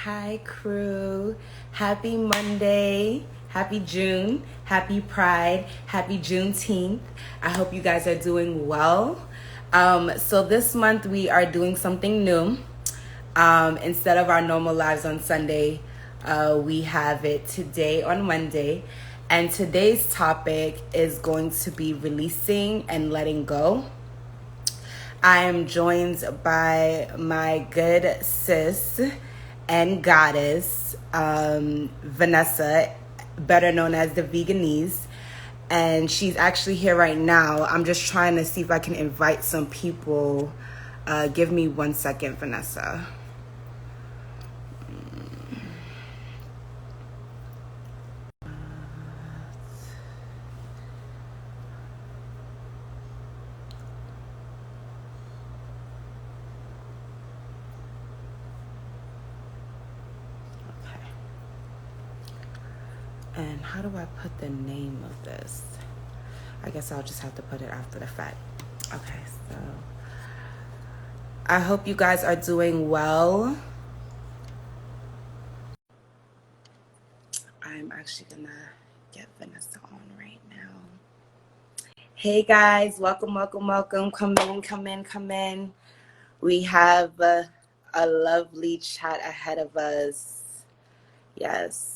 Hi, crew. Happy Monday. Happy June. Happy Pride. Happy Juneteenth. I hope you guys are doing well. So this month we are doing something new. Instead of our normal lives on Sunday, we have it today on Monday. And today's topic is going to be releasing and letting go. I am joined by my good sis and goddess, Vanessa, better known as the Veganese. And she's actually here right now. I'm just trying to see if I can invite some people. Give me 1 second, Vanessa. And how do I put the name of this? I guess I'll just have to put it after the fact. Okay, so I hope you guys are doing well. I'm actually gonna get Vanessa on right now. Hey guys, welcome. Come in. We have a lovely chat ahead of us. Yes.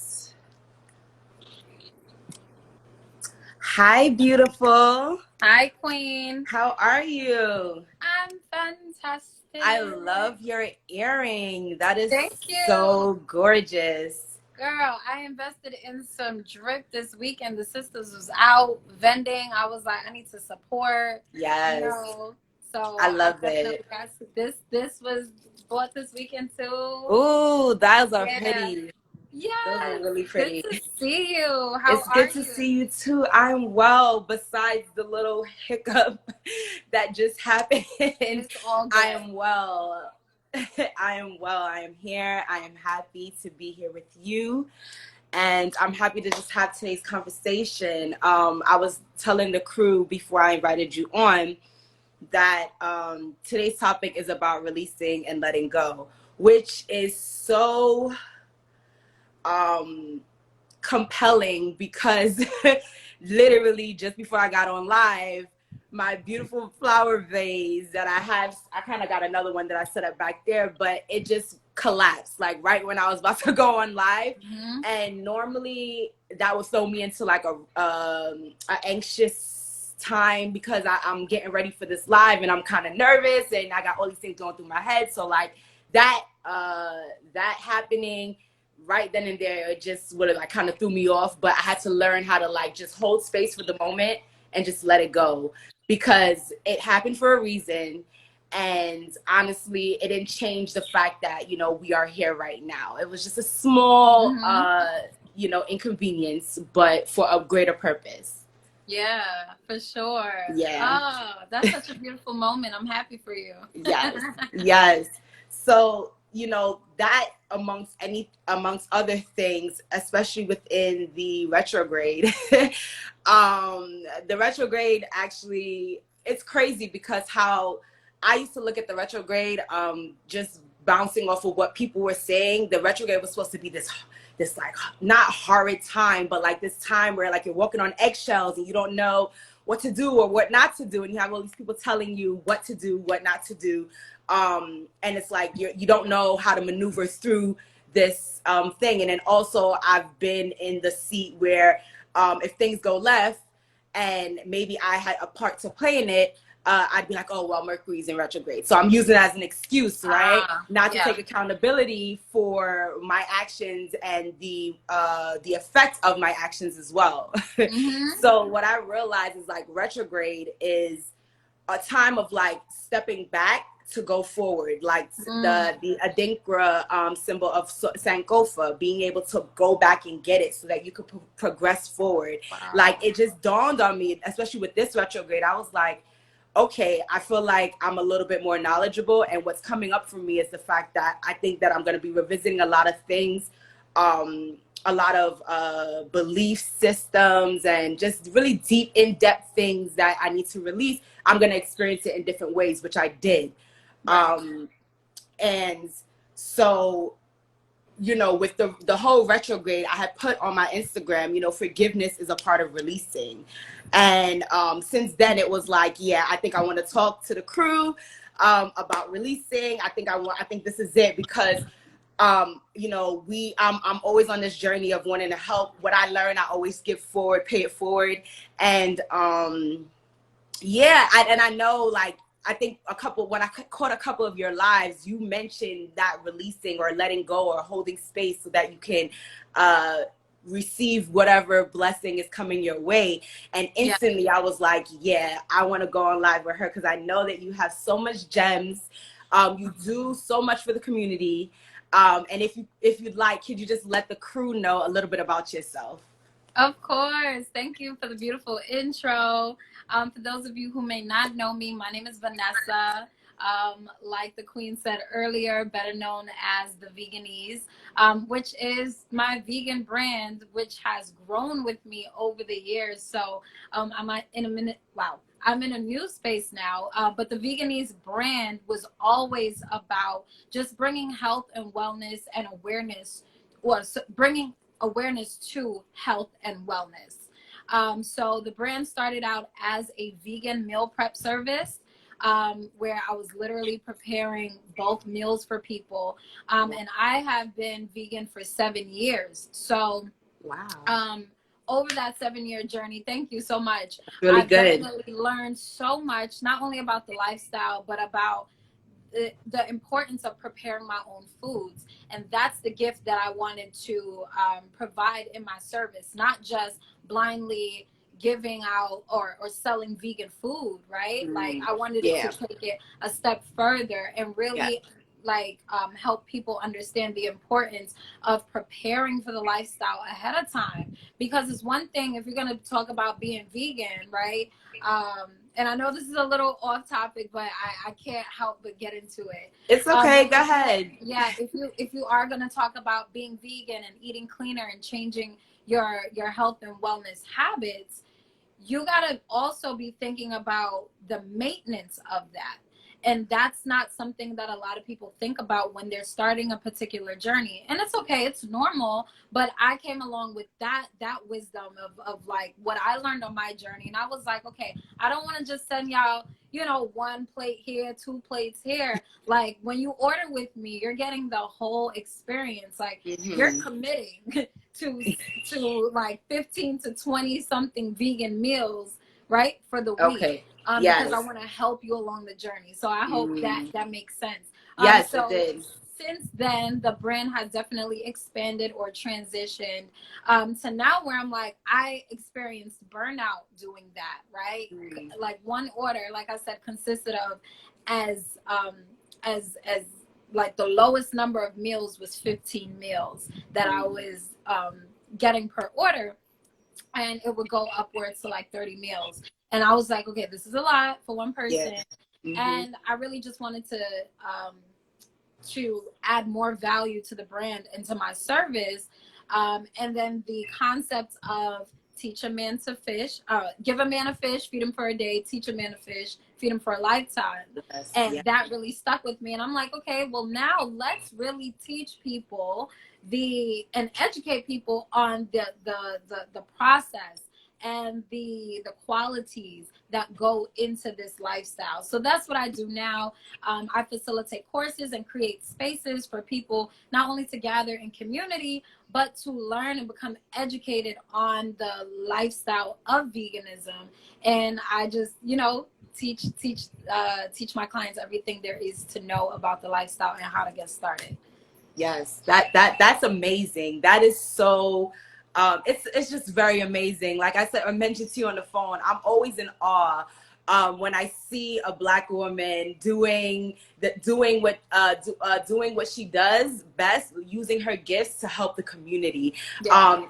Hi, beautiful. Hi, Queen. How are you? I'm fantastic. I love your earring. That is Thank you. so gorgeous. Girl, I invested in some drip this weekend. The sisters was out vending. I was like, I need to support. Yes. You know, so I love it. This was bought this weekend too. Ooh, those are pretty. Yes. Those are really pretty. Good to see you. How it's good to see you too. I'm well, besides the little hiccup that just happened. It's all good. I am well. I am well. I am here. I am happy to be here with you. And I'm happy to just have today's conversation. I was telling the crew before I invited you on that today's topic is about releasing and letting go, which is so compelling because literally just before I got on live, my beautiful flower vase that I kind of got another one that I set up back there, but it just collapsed like right when I was about to go on live. Mm-hmm. And normally that would throw me into like a anxious time because I'm getting ready for this live and I'm kind of nervous and I got all these things going through my head. So like that happening right then and there, it just would have like kind of threw me off. But I had to learn how to like just hold space for the moment and just let it go because it happened for a reason. And honestly, it didn't change the fact that, you know, we are here right now. It was just a small, you know, inconvenience, but for a greater purpose. Yeah, for sure. Yeah. Oh, that's such a beautiful moment. I'm happy for you. Yes. Yes. So, you know, that amongst other things, especially within the retrograde, the retrograde actually, it's crazy because how I used to look at the retrograde, just bouncing off of what people were saying. The retrograde was supposed to be this like not horrid time, but like this time where like you're walking on eggshells and you don't know what to do or what not to do, and you have all these people telling you what to do, what not to do. And it's like you don't know how to maneuver through this thing. And then also I've been in the seat where if things go left and maybe I had a part to play in it, I'd be like, oh, well, Mercury's in retrograde. So I'm using it as an excuse, right? Not to take accountability for my actions and the effect of my actions as well. Mm-hmm. So what I realized is like retrograde is a time of like stepping back to go forward, like the Adinkra symbol of Sankofa, being able to go back and get it so that you could progress forward. Wow. Like it just dawned on me, especially with this retrograde, I was like, okay, I feel like I'm a little bit more knowledgeable, and what's coming up for me is the fact that I think that I'm going to be revisiting a lot of things, a lot of belief systems and just really deep, in-depth things that I need to release. I'm going to experience it in different ways, which I did. Right. And so you know, with the whole retrograde, I had put on my Instagram, you know, forgiveness is a part of releasing. And since then it was like, yeah, I think I want to talk to the crew about releasing. I think this is it, because you know, I'm always on this journey of wanting to help. What I learn, I always give forward, pay it forward. And yeah, and I know, like, I think when I caught a couple of your lives, you mentioned that releasing or letting go or holding space so that you can receive whatever blessing is coming your way. And instantly I was like, yeah, I want to go on live with her, because I know that you have so much gems. You do so much for the community. And if you'd like, could you just let the crew know a little bit about yourself? Of course. Thank you for the beautiful intro. For those of you who may not know me, my name is Vanessa. Like the queen said earlier, better known as the Veganese, which is my vegan brand, which has grown with me over the years. So I'm in a new space now, but the Veganese brand was always about just bringing health and wellness and awareness, or bringing awareness to health and wellness. So the brand started out as a vegan meal prep service, where I was literally preparing bulk meals for people. And I have been vegan for 7 years. So wow. Over that 7-year journey, thank you so much. Really I've good. definitely learned so much, not only about the lifestyle, but about the importance of preparing my own foods. And that's the gift that I wanted to provide in my service, not just blindly giving out or selling vegan food, right? Like I wanted to take it a step further and really help people understand the importance of preparing for the lifestyle ahead of time. Because it's one thing if you're going to talk about being vegan, right? And I know this is a little off topic, but I can't help but get into it. It's okay. Go ahead. Yeah, if you are going to talk about being vegan and eating cleaner and changing your health and wellness habits, you got to also be thinking about the maintenance of that. And that's not something that a lot of people think about when they're starting a particular journey. And it's okay, it's normal. But I came along with that wisdom of like what I learned on my journey. And I was like, okay, I don't want to just send y'all, you know, 1 plate here, 2 plates here. Like when you order with me, you're getting the whole experience. Like you're committing to like 15 to 20 something vegan meals, right, for the week. Okay. Because I want to help you along the journey. So I hope that makes sense. Yes, so it did. Since then, the brand has definitely expanded or transitioned to now where I'm like, I experienced burnout doing that, right? Like one order, like I said, consisted of as like the lowest number of meals was 15 meals that I was getting per order. And it would go upwards to like 30 meals. And I was like, okay, this is a lot for one person. And I really just wanted to add more value to the brand and to my service. And then the concept of teach a man to fish, give a man a fish, feed him for a day, teach a man to fish, feed him for a lifetime. And that really stuck with me. And I'm like, okay, well now let's really teach people and educate people on the process and the qualities that go into this lifestyle. So that's what I do now. I facilitate courses and create spaces for people not only to gather in community, but to learn and become educated on the lifestyle of veganism. And I just, you know, teach my clients everything there is to know about the lifestyle and how to get started. Yes, that's amazing. That is so it's just very amazing. Like I said, I mentioned to you on the phone, I'm always in awe when I see a Black woman doing what she does best, using her gifts to help the community.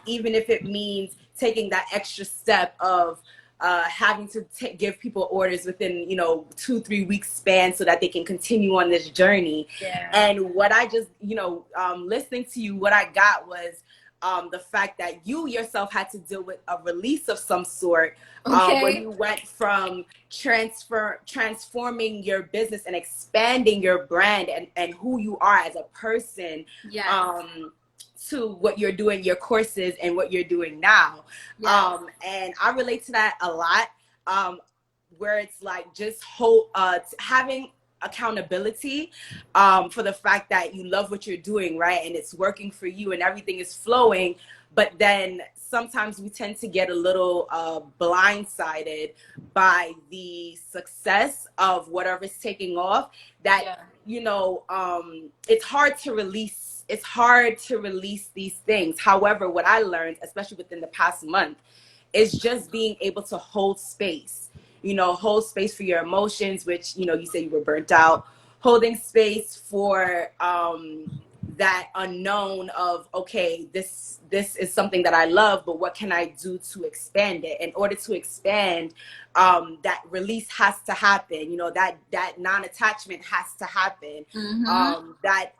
Even if it means taking that extra step of having to give people orders within, you know, 2-3 weeks span so that they can continue on this journey. And what I just, you know, listening to you, what I got was the fact that you yourself had to deal with a release of some sort, where you went from transforming your business and expanding your brand and who you are as a person, to what you're doing, your courses and what you're doing now. Yes. And I relate to that a lot, where it's like just having accountability, for the fact that you love what you're doing, right? And it's working for you and everything is flowing. But then sometimes we tend to get a little blindsided by the success of whatever's taking off, that, Yeah. you know, it's hard to release. It's hard to release these things. However, what I learned, especially within the past month, is just being able to hold space, you know, hold space for your emotions, which, you know, you say you were burnt out, holding space for that unknown of, okay, this is something that I love, but what can I do to expand it? In order to expand, that release has to happen, you know, that non-attachment has to happen. That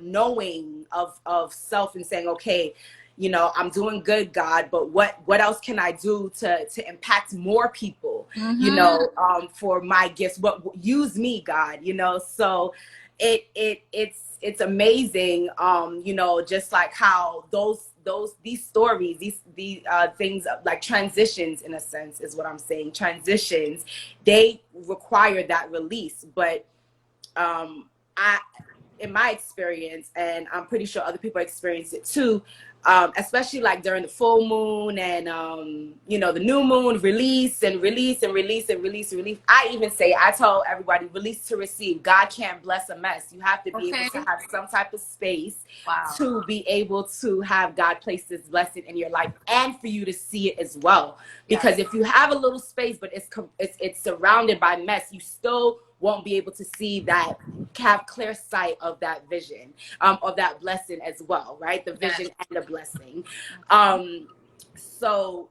knowing of self and saying, okay, you know, I'm doing good, God, but what else can I do to impact more people, you know, for my gifts? But use me, God, you know. So it's amazing, you know, just like how these stories, these things like transitions, in a sense, is what I'm saying. Transitions, they require that release. But in my experience, and I'm pretty sure other people experience it too, especially like during the full moon and you know, the new moon, release and release and release and release and release. I tell everybody, release to receive. God can't bless a mess. You have to be able to have some type of space to be able to have God place this blessing in your life, and for you to see it as well. Because if you have a little space, but it's surrounded by mess, you still won't be able to see that, have clear sight of that vision, of that blessing as well, right? The vision and the blessing. So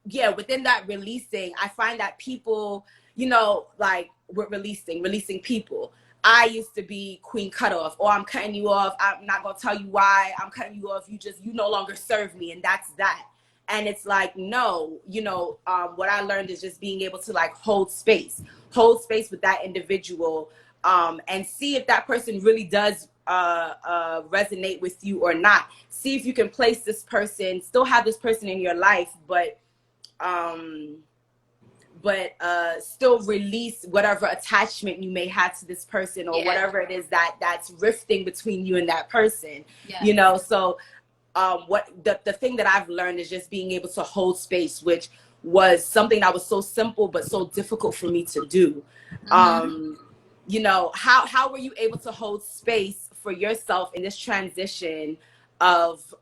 yeah, within that releasing, I find that people, you know, like with releasing people, I used to be queen cutoff, or I'm cutting you off, I'm not gonna tell you why I'm cutting you off, you no longer serve me, and that's that. And it's like, no, you know, what I learned is just being able to like hold space with that individual, and see if that person really does resonate with you or not. See if you can place this person, still have this person in your life, but still release whatever attachment you may have to this person, or whatever it is that's rifting between you and that person. You know, so what the thing that I've learned is just being able to hold space, which was something that was so simple but so difficult for me to do. You know, how were you able to hold space for yourself in this transition of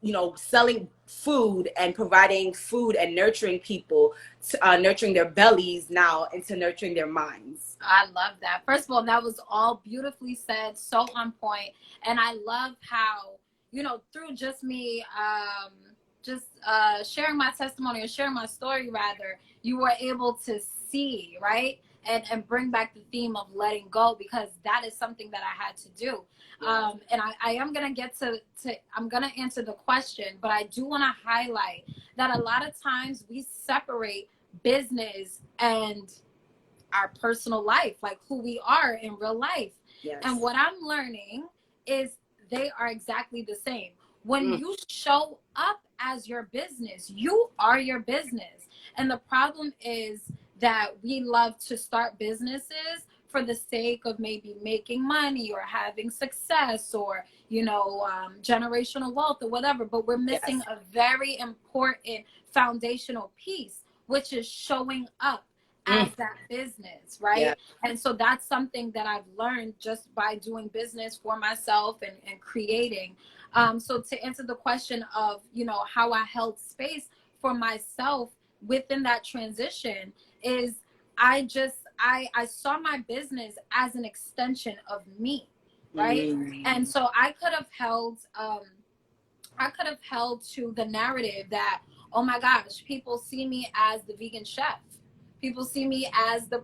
you know, selling food and providing food and nurturing people, nurturing their bellies now into nurturing their minds? I love that. First of all, that was all beautifully said, so on point. And I love how, you know, through just me sharing my testimony, or sharing my story rather, you were able to see, right? And bring back the theme of letting go, because that is something that I had to do. And I am going to get to I'm going to answer the question, but I do want to highlight that a lot of times we separate business and our personal life, like who we are in real life. And what I'm learning is they are exactly the same. When you show up as your business, you are your business. And the problem is that we love to start businesses for the sake of maybe making money or having success, or, you know, generational wealth or whatever. But we're missing a very important foundational piece, which is showing up as that business, right? And so that's something that I've learned just by doing business for myself and creating. So to answer the question of, you know, how I held space for myself within that transition, is I saw my business as an extension of me, right? And so I could have held to the narrative that, oh my gosh, people see me as the vegan chef. People see me as the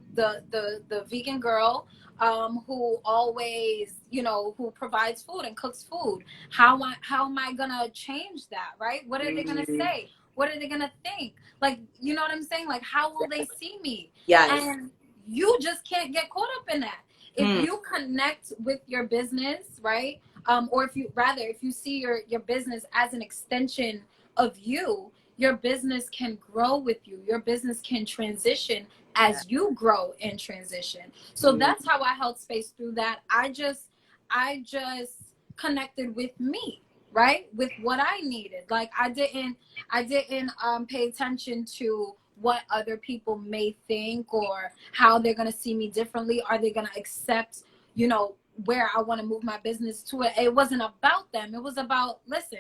vegan girl who always, you know, who provides food and cooks food. How am I gonna change that, right? What are they gonna say? What are they gonna think? Like, you know what I'm saying? Like, how will they see me? And you just can't get caught up in that. If you connect with your business, right, or if you see your business as an extension of you, your business can grow with you. Your business can transition as you grow and transition. So that's how I held space through that. I just connected with me, right? With what I needed. Like I didn't pay attention to what other people may think or how they're going to see me differently. Are they going to accept, you know, where I want to move my business to? It wasn't about them. It was about, listen,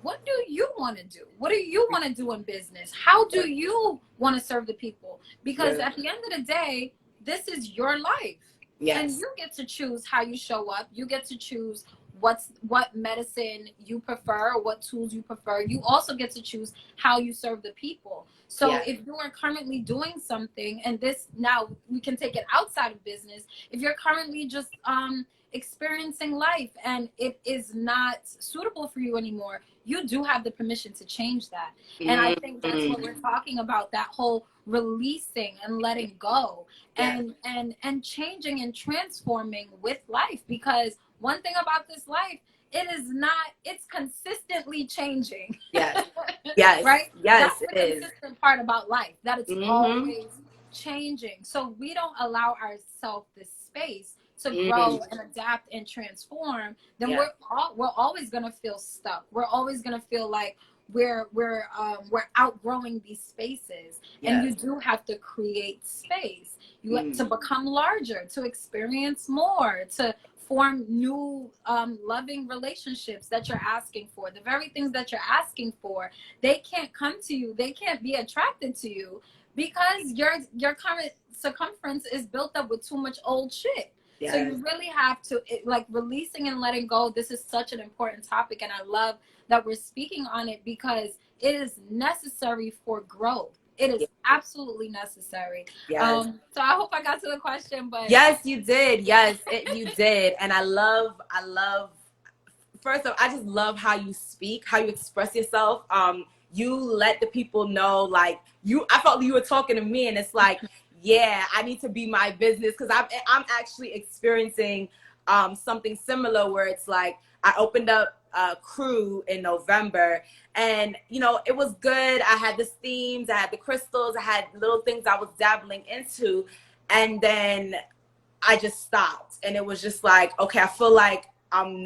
what do you want to do? What do you want to do in business? How do you want to serve the people? Because at the end of the day, this is your life. Yes. And you get to choose how you show up. You get to choose what medicine you prefer, or what tools you prefer. You also get to choose how you serve the people. So if you are currently doing something, and this, now we can take it outside of business, if you're currently just experiencing life and it is not suitable for you anymore, you do have the permission to change that. And I think that's what we're talking about, that whole releasing and letting go, and changing and transforming with life. Because one thing about this life, it's consistently changing. Yes. Yes. Right? Yes, that's the consistent part about life, that it's always changing. So we don't allow ourselves this spape to grow and adapt and transform, then we're always going to feel stuck. We're always going to feel like we're outgrowing these spaces. And you do have to create space. You have to become larger, to experience more, to form new loving relationships that you're asking for. The very things that you're asking for, they can't come to you. They can't be attracted to you because your current circumference is built up with too much old shit. So you really have to, like, releasing and letting go. This is such an important topic, and I love that we're speaking on it because it is necessary for growth. It is absolutely necessary. So I hope I got to the question, but yes, you did. Yes, you did. And I love. First off, I just love how you speak, how you express yourself. You let the people know, like, I felt you were talking to me, and it's like, yeah, I need to be my business, because I'm actually experiencing something similar, where it's like I opened up Crew in November, and you know, it was good. I had the themes, I had the crystals, I had little things I was dabbling into, and then I just stopped, and it was just like, okay, I feel like I'm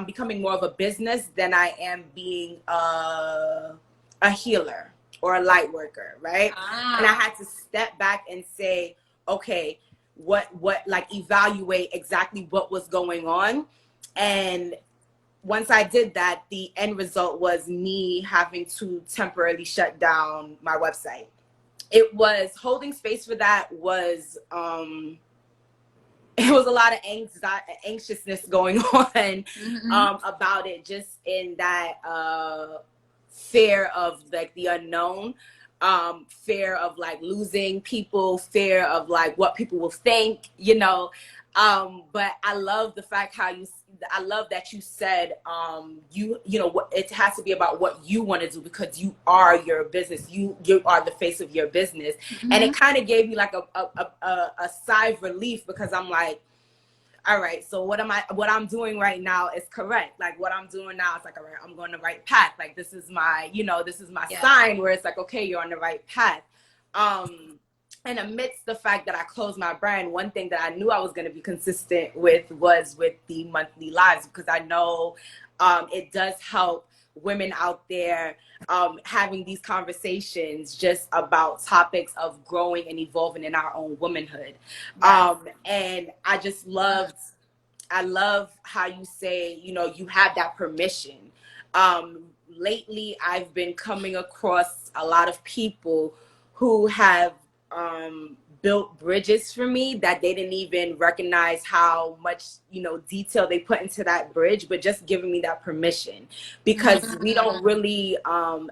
becoming more of a business than I am being a healer or a light worker, right? And I had to step back and say, okay, what like evaluate exactly what was going on. And once I did that, the end result was me having to temporarily shut down my website. It was holding space for that was it was a lot of anxiousness going on about it, just in that fear of like the unknown, fear of like losing people, fear of like what people will think, you know. But I love the fact I love that you said, you know, what it has to be about what you want to do, because you are your business. You are the face of your business. And it kind of gave me like a sigh of relief, because I'm like, all right, so what I'm doing right now is correct. Like what I'm doing now is like, all right, I'm going the right path. Like this is my, you know, this is my sign where it's like, okay, you're on the right path. And amidst the fact that I closed my brand, one thing that I knew I was going to be consistent with was with the monthly lives, because I know it does help women out there having these conversations just about topics of growing and evolving in our own womanhood. And I just I love how you say, you know, you have that permission. Lately, I've been coming across a lot of people who have built bridges for me that they didn't even recognize how much, you know, detail they put into that bridge, but just giving me that permission, because we don't really,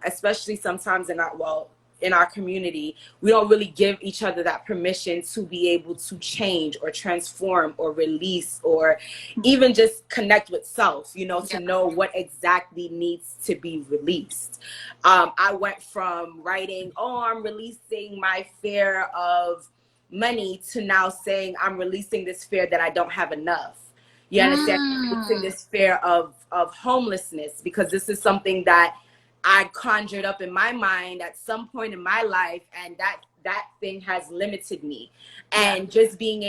especially sometimes in our community, we don't really give each other that permission to be able to change or transform or release, or even just connect with self, you know, to know what exactly needs to be released. I went from writing, oh, I'm releasing my fear of money, to now saying I'm releasing this fear that I don't have enough. You understand? Facing this fear of homelessness, because this is something that I conjured up in my mind at some point in my life, and that thing has limited me. And just being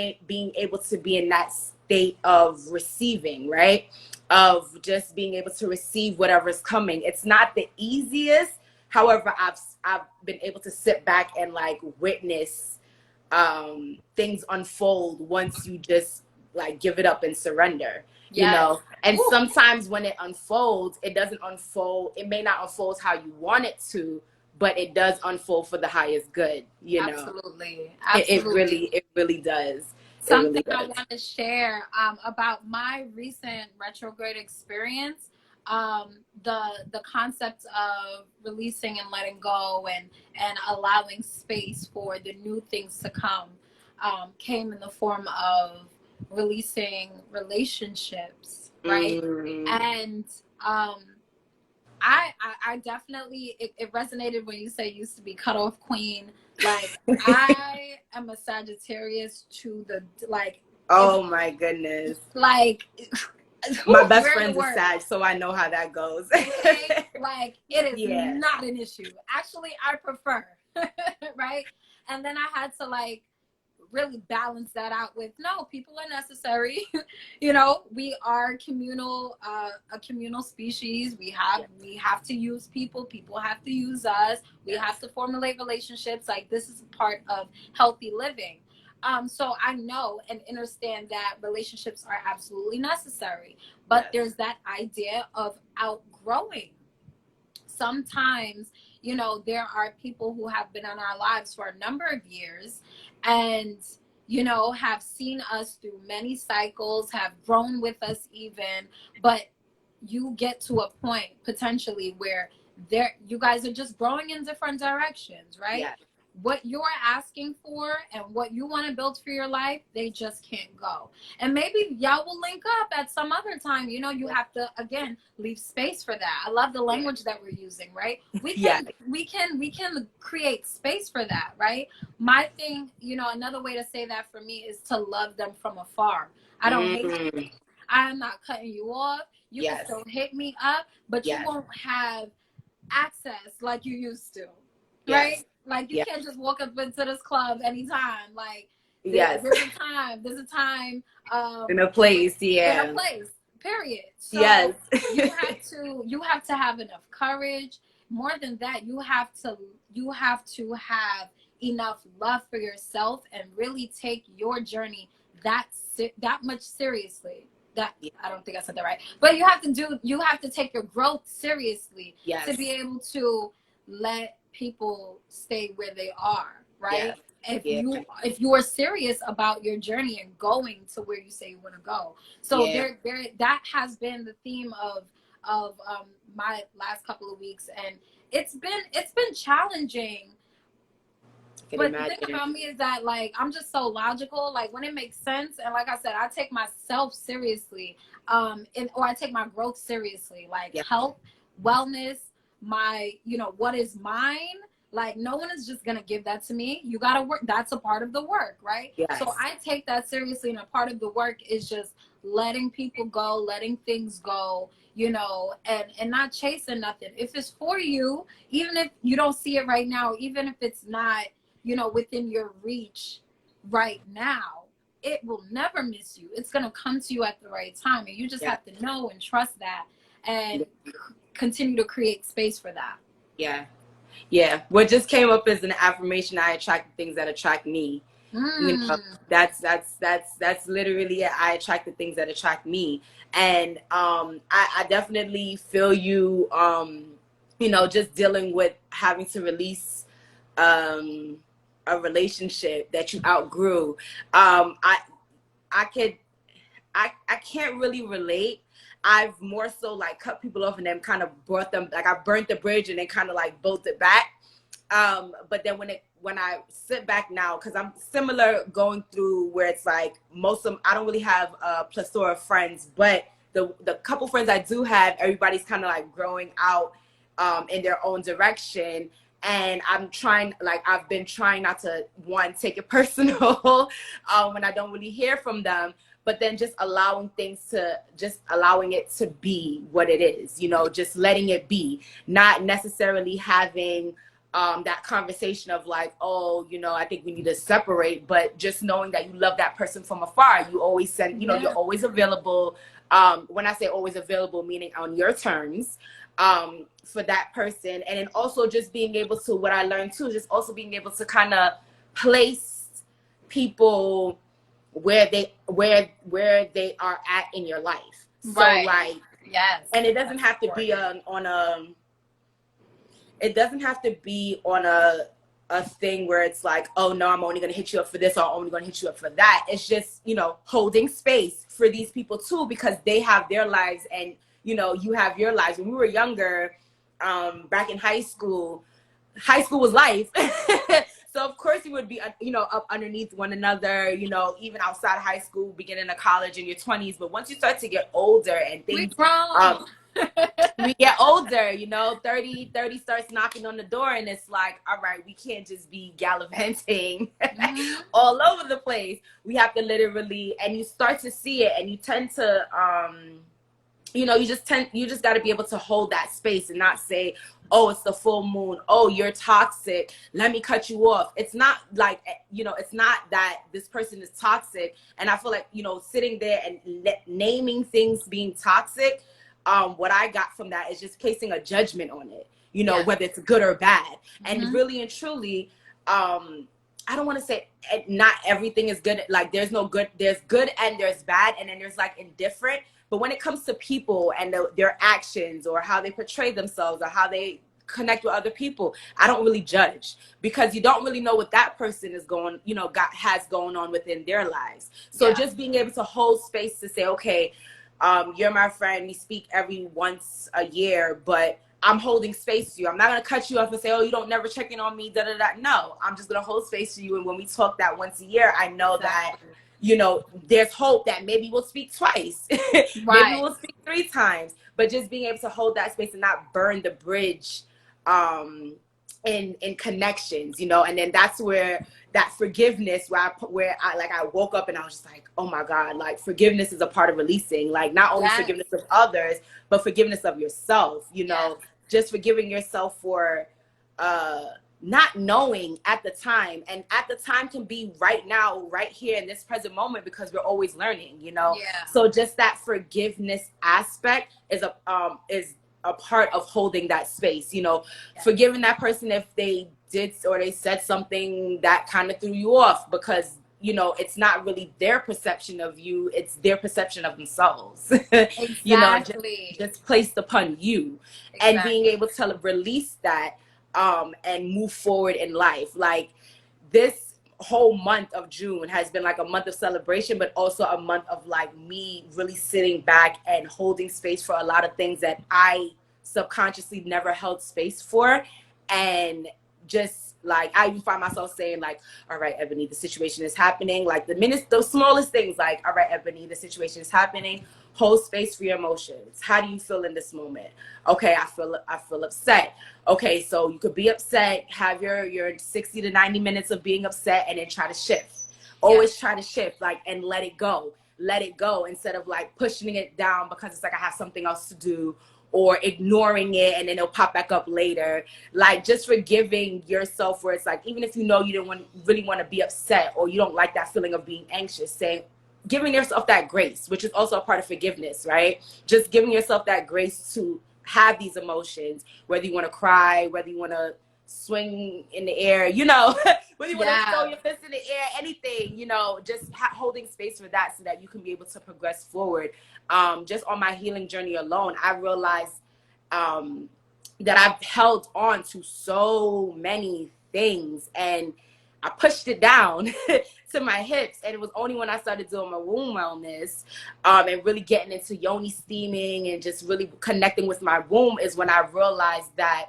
able to be in that state of receiving, right? Of just being able to receive whatever's coming. It's not the easiest. However, I've been able to sit back and like witness things unfold once you just like give it up and surrender. You know, and sometimes when it unfolds, it doesn't unfold. It may not unfold how you want it to, but it does unfold for the highest good. You know, absolutely. It really does. Something I want to share about my recent retrograde experience. The concept of releasing and letting go and allowing space for the new things to come came in the form of releasing relationships, right? And I definitely it resonated when you say you used to be cut off queen. Like I am a Sagittarius to the like. Oh my goodness! Like my best friend's a Sag, so I know how that goes. Okay? Like it is not an issue. Actually, I prefer, right? And then I had to like really balance that out with no, people are necessary. You know, we are communal, a communal species. We have to use people have to use us. We have to formulate relationships. Like this is part of healthy living. So I know and understand that relationships are absolutely necessary, but there's that idea of outgrowing. Sometimes, you know, there are people who have been in our lives for a number of years and, you know, have seen us through many cycles, have grown with us even, but you get to a point potentially where you guys are just growing in different directions, right? Yeah. What you're asking for and what you want to build for your life, they just can't go. And maybe y'all will link up at some other time. You know, you have to, again, leave space for that. I love the language that we're using, right? We can create space for that, right? My thing, you know, another way to say that for me is to love them from afar. I don't hate you. I'm not cutting you off. You can still hit me up, but you won't have access like you used to, right? Like you can't just walk up into this club anytime. Like there's a time in a place, in a place, period. So you have to have enough courage. More than that, you have to have enough love for yourself and really take your journey that much seriously. I don't think I said that right, but you have to take your growth seriously to be able to let people stay where they are, right? If you are serious about your journey and going to where you say you want to go. So that has been the theme of my last couple of weeks, and it's been challenging. But the thing about me is that like I'm just so logical. Like when it makes sense, and like I said, I take myself seriously, or I take my growth seriously. Like health, wellness, my, you know, what is mine. Like no one is just gonna give that to me. You gotta work. That's a part of the work, right? So I take that seriously, and a part of the work is just letting people go, letting things go, you know, and not chasing nothing. If it's for you, even if you don't see it right now, even if it's not, you know, within your reach right now, it will never miss you. It's going to come to you at the right time. And you just have to know and trust that and continue to create space for that. Yeah. What just came up as an affirmation: I attract the things that attract me. You know, that's literally it. I attract the things that attract me. And I definitely feel you, you know, just dealing with having to release a relationship that you outgrew. I can't really relate. I've more so like cut people off and then kind of brought them, like I burnt the bridge and then kind of like built it back. But then when I sit back now, because I'm similar going through where it's like I don't really have a plethora of friends, but the couple friends I do have, everybody's kind of like growing out in their own direction. And I've been trying not to, one, take it personal when I don't really hear from them. but then just allowing it to be what it is, you know, just letting it be, not necessarily having that conversation of like, oh, you know, I think we need to separate, but just knowing that you love that person from afar. You always send, you know, you're always available. When I say always available, meaning on your terms, for that person. And then also just being able to, what I learned too, just also being able to kind of place people where they are at in your life. So like, yes, and it doesn't have to be it doesn't have to be on a thing where it's like, oh no, I'm only going to hit you up for this, or I'm only going to hit you up for that. It's just, you know, holding space for these people too, because they have their lives and, you know, you have your lives. When we were younger, back in high school was life. So of course you would be, you know, up underneath one another, you know, even outside of high school, beginning of college in your 20s. But once you start to get older and things, we get older, you know, 30 starts knocking on the door, and it's like, all right, we can't just be gallivanting all over the place. We have to literally, and you start to see it, and you tend to, you know, you just got to be able to hold that space and not say, oh, it's the full moon, oh, you're toxic, let me cut you off. It's not like, you know, it's not that this person is toxic. And I feel like, you know, sitting there and naming things being toxic, what I got from that is just placing a judgment on it, you know, whether it's good or bad. And really and truly, I don't want to say not everything is good. Like there's good and there's bad, and then there's like indifferent. But when it comes to people and their actions, or how they portray themselves, or how they connect with other people, I don't really judge, because you don't really know what that person is has going on within their lives. So just being able to hold space to say, okay, you're my friend, we speak every once a year, but I'm holding space for you. I'm not going to cut you off and say, oh, you don't never check in on me, da da da. No, I'm just going to hold space for you. And when we talk that once a year, I know that, you know, there's hope that maybe we'll speak twice, maybe we'll speak 3 times, but just being able to hold that space and not burn the bridge in connections, you know. And then that's where that forgiveness, where I woke up and I was just like, oh my God, like forgiveness is a part of releasing, like not only forgiveness of others, but forgiveness of yourself, you know, just forgiving yourself for not knowing at the time. And at the time can be right now, right here in this present moment, because we're always learning, you know. So just that forgiveness aspect is a part of holding that space, you know, forgiving that person if they did or they said something that kind of threw you off, because, you know, it's not really their perception of you, it's their perception of themselves. You know, just placed upon you. And being able to release that and move forward in life. Like this whole month of June has been like a month of celebration, but also a month of like me really sitting back and holding space for a lot of things that I subconsciously never held space for. And just like, I even find myself saying like, all right, Ebony, the situation is happening. Like the smallest things, like, all right, Ebony, the situation is happening. Hold space for your emotions. How do you feel in this moment? Okay, I feel upset. Okay, so you could be upset, have your 60 to 90 minutes of being upset, and then try to shift. Always try to shift, like, and let it go. Let it go, instead of like pushing it down because it's like I have something else to do, or ignoring it and then it'll pop back up later. Like just forgiving yourself, where it's like, even if you know you didn't really want to be upset, or you don't like that feeling of being anxious, saying, giving yourself that grace, which is also a part of forgiveness, right? Just giving yourself that grace to have these emotions, whether you want to cry, whether you want to swing in the air, you know, whether you want to throw your fist in the air, anything, you know, just holding space for that so that you can be able to progress forward. Just on my healing journey alone, I realized that I've held on to so many things, and I pushed it down to my hips. And it was only when I started doing my womb wellness and really getting into yoni steaming and just really connecting with my womb is when I realized that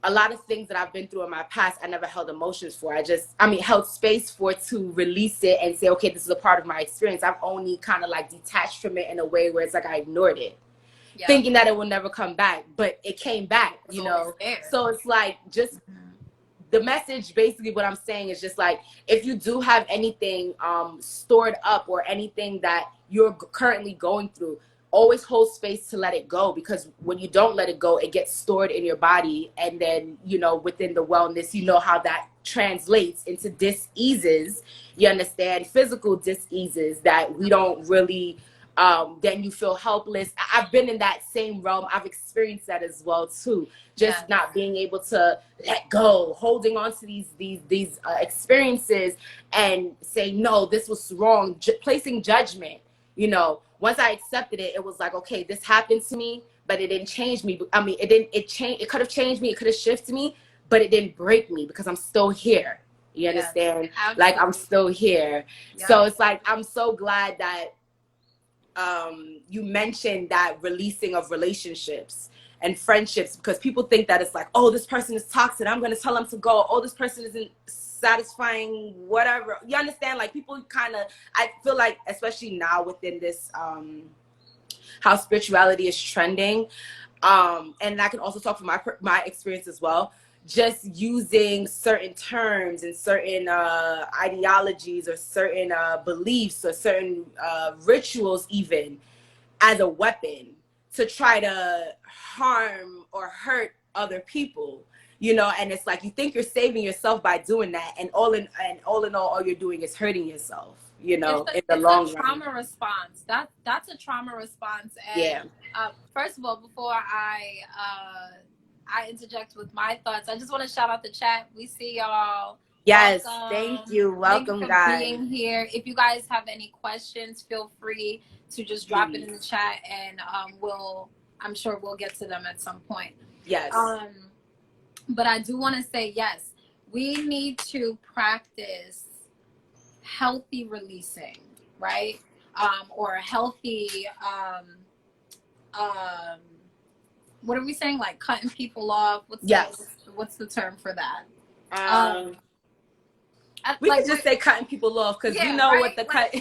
a lot of things that I've been through in my past, I never held emotions for. Held space for, to release it and say, okay, this is a part of my experience. I've only kind of like detached from it in a way where it's like I ignored it, thinking that it will never come back, but it came back, you know? So it's like just the message, basically what I'm saying is just like, if you do have anything stored up or anything that you're currently going through, always hold space to let it go, because when you don't let it go, it gets stored in your body. And then, you know, within the wellness, you know how that translates into dis-eases, you understand, physical dis-eases that we don't really, then you feel helpless. I've been in that same realm. I've experienced that as well too. Just not being able to let go, holding on to these experiences and say, no, this was wrong, placing judgment. You know, once I accepted it, it was like, okay, this happened to me, but it didn't change me. I mean, it could have changed me, it could have shifted me, but it didn't break me, because I'm still here. You understand? Like, I'm still here. So it's like, I'm so glad that you mentioned that releasing of relationships and friendships, because people think that it's like, oh, this person is toxic, I'm going to tell them to go. Oh, this person isn't satisfying, whatever. You understand? Like, people kind of, I feel like, especially now within this, how spirituality is trending. And I can also talk from my experience as well. Just using certain terms and certain ideologies or certain beliefs or certain rituals even as a weapon to try to harm or hurt other people, you know. And it's like, you think you're saving yourself by doing that, and all in all you're doing is hurting yourself, you know, in the long run. It's a trauma response. That's a trauma response. And first of all, before I interject with my thoughts, I just want to shout out the chat. We see y'all. Yes, welcome. Thank you. Welcome, Thank you for guys. being here. If you guys have any questions, feel free to just drop it in the chat, and I'm sure we'll get to them at some point. Yes. But I do want to say, yes, we need to practice healthy releasing, right? Or healthy, what are we saying? Like cutting people off? What's the term for that? We could just say cutting people off, because we know what the cut.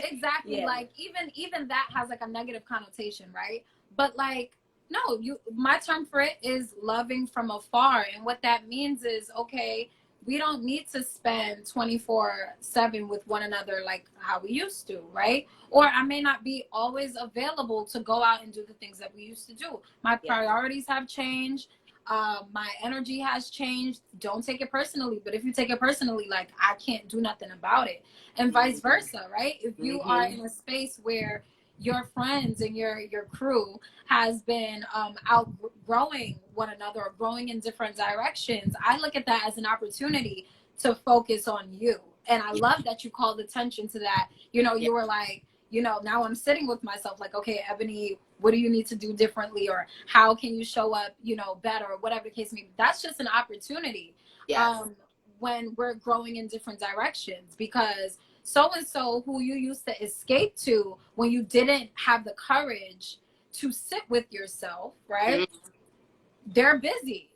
Exactly. Like even that has like a negative connotation, right? But like, no, my term for it is loving from afar. And what that means is, okay, we don't need to spend 24/7 with one another like how we used to, right? Or I may not be always available to go out and do the things that we used to do. My priorities have changed. My energy has changed. Don't take it personally. But if you take it personally, like, I can't do nothing about it. And vice versa, right? If you are in a space where your friends and your crew has been outgrowing one another or growing in different directions, I look at that as an opportunity to focus on you. And I love that you called attention to that. You know, you were like, you know, now I'm sitting with myself like, okay, Ebony, what do you need to do differently? Or how can you show up, you know, better, or whatever the case may be. That's just an opportunity when we're growing in different directions, because so-and-so who you used to escape to when you didn't have the courage to sit with yourself, right? They're busy.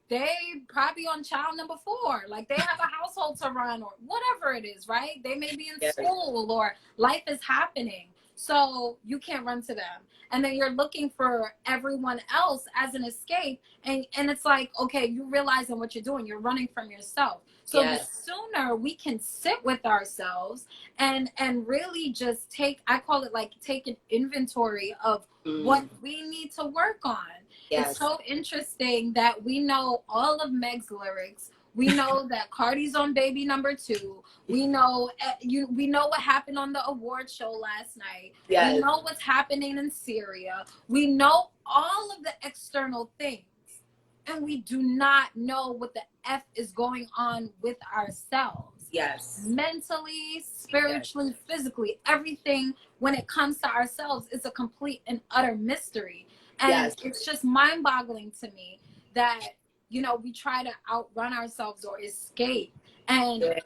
They probably on child number 4. Like, they have a household to run or whatever it is, right? They may be in school or life is happening. So you can't run to them. And then you're looking for everyone else as an escape. And it's like, okay, you realizing what you're doing. You're running from yourself. So the sooner we can sit with ourselves and really just I call it like take an inventory of what we need to work on. It's so interesting that we know all of Meg's lyrics. We know that Cardi's on baby number 2. We know we know what happened on the award show last night. We know what's happening in Syria. We know all of the external things. And we do not know what the F is going on with ourselves. Mentally, spiritually, physically, everything when it comes to ourselves is a complete and utter mystery. And it's just mind-boggling to me that, you know, we try to outrun ourselves or escape. And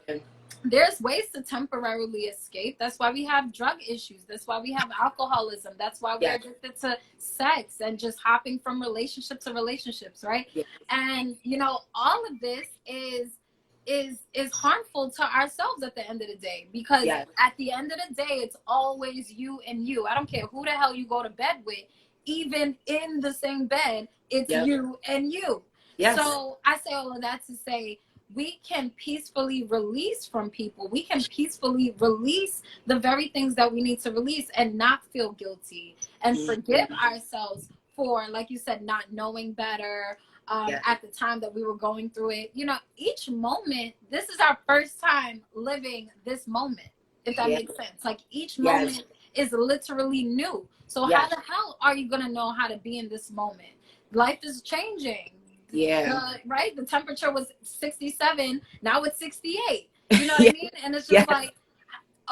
there's ways to temporarily escape. That's why we have drug issues. That's why we have alcoholism. That's why we're addicted to sex and just hopping from relationship to relationships, right? And, you know, all of this is harmful to ourselves at the end of the day, because at the end of the day, it's always you and you. I don't care who the hell you go to bed with. Even in the same bed, it's you and you. So I say all of that to say, we can peacefully release from people. We can peacefully release the very things that we need to release and not feel guilty and forgive ourselves for, like you said, not knowing better at the time that we were going through it. You know, each moment, this is our first time living this moment, if that makes sense. Like each moment is literally new. So how the hell are you going to know how to be in this moment? Life is changing. Right? The temperature was 67. Now it's 68. You know what I mean? And it's just like,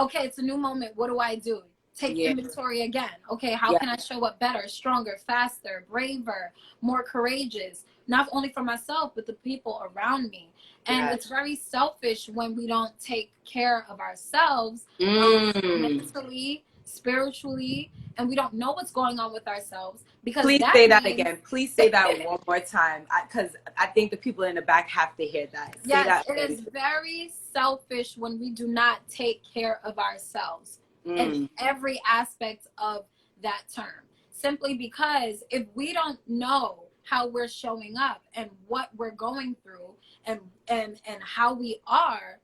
okay, it's a new moment. What do I do? Take inventory again. Okay, how can I show up better, stronger, faster, braver, more courageous? Not only for myself, but the people around me. And it's very selfish when we don't take care of ourselves mentally, spiritually, and we don't know what's going on with ourselves. Because please say that again. Please say that one more time, because I think the people in the back have to hear that. Yes, it is very selfish when we do not take care of ourselves in every aspect of that term. Simply because if we don't know how we're showing up and what we're going through and how we are,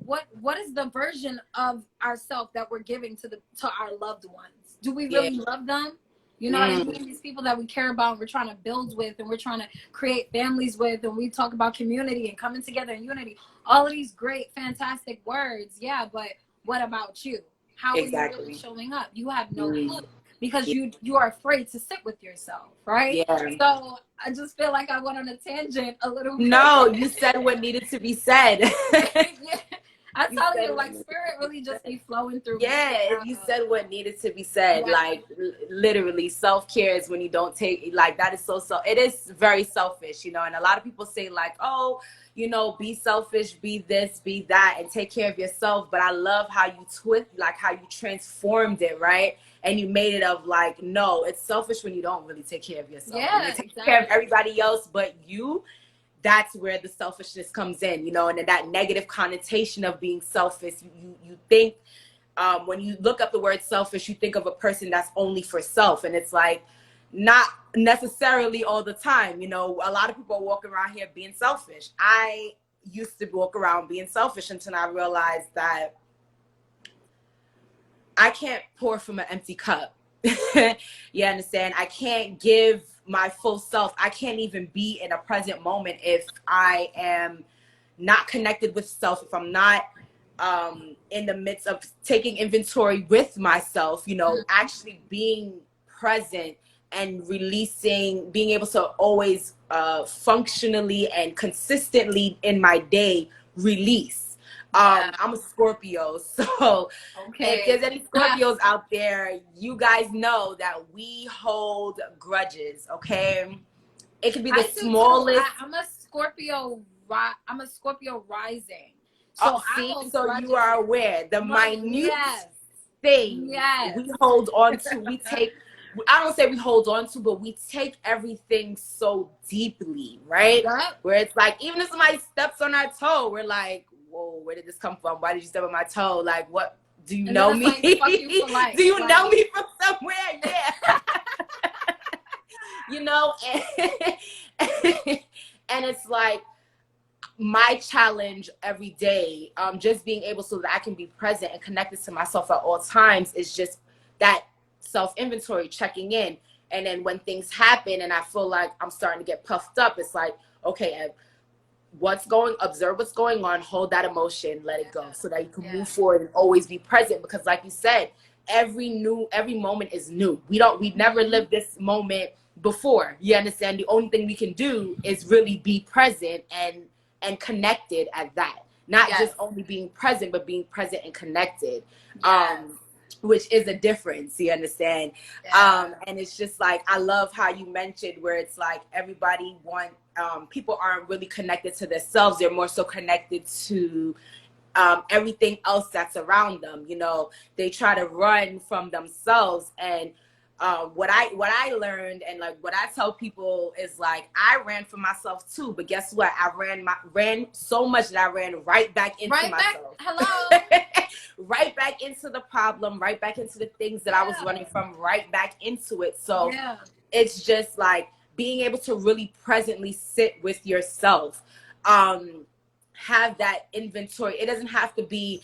what is the version of ourselves that we're giving to our loved ones? Do we really love them? You know what I mean? These people that we care about and we're trying to build with and we're trying to create families with, and we talk about community and coming together in unity. All of these great, fantastic words. Yeah, but what about you? How are you really showing up? You have no clue because you are afraid to sit with yourself, right? So I just feel like I went on a tangent a little bit. No, you said what needed to be said. I tell you, like, spirit really just be flowing through. You said what needed to be said. Like, literally, self-care is when you don't take, like, that is it is very selfish, you know. And a lot of people say, like, oh, you know, be selfish, be this, be that, and take care of yourself. But I love how you how you transformed it, right? And you made it of, like, no, it's selfish when you don't really take care of yourself. Yeah, you take care of everybody else but you. That's where the selfishness comes in, you know, and that negative connotation of being selfish. You think, when you look up the word selfish, you think of a person that's only for self. And it's like, not necessarily all the time. You know, a lot of people are walking around here being selfish. I used to walk around being selfish until I realized that I can't pour from an empty cup. You understand? I can't give my full self. I can't even be in a present moment if I am not connected with self, if I'm not in the midst of taking inventory with myself, you know, actually being present and releasing, being able to always functionally and consistently in my day release. I'm a Scorpio, so if there's any Scorpios out there, you guys know that we hold grudges, okay? It could be the smallest. I'm a Scorpio. I'm a Scorpio rising. So so you are aware the minute thing we hold on to. We take. I don't say we hold on to, but we take everything so deeply, right? Where it's like, even if somebody steps on our toe, we're like, whoa, where did this come from? Why did you step on my toe? Like, what? Do you know me? Like, fuck you for life. Do you know me from somewhere? Yeah. You know, and it's like my challenge every day, just being able so that I can be present and connected to myself at all times, is just that self-inventory, checking in. And then when things happen and I feel like I'm starting to get puffed up, it's like, okay, observe what's going on, hold that emotion, let it go, so that you can move forward and always be present. Because like you said, every moment is new. We've never lived this moment before. You understand? The only thing we can do is really be present and connected at that. Not just only being present, but being present and connected. Which is a difference, you understand? And it's just like, I love how you mentioned where it's like people aren't really connected to themselves. They're more so connected to everything else that's around them. You know, they try to run from themselves. And what I learned, and like what I tell people is, like, I ran for myself too, but guess what? I ran so much that I ran right back into myself. Right back into the problem, right back into the things that I was running from, right back into it. So it's just like being able to really presently sit with yourself, have that inventory. It doesn't have to be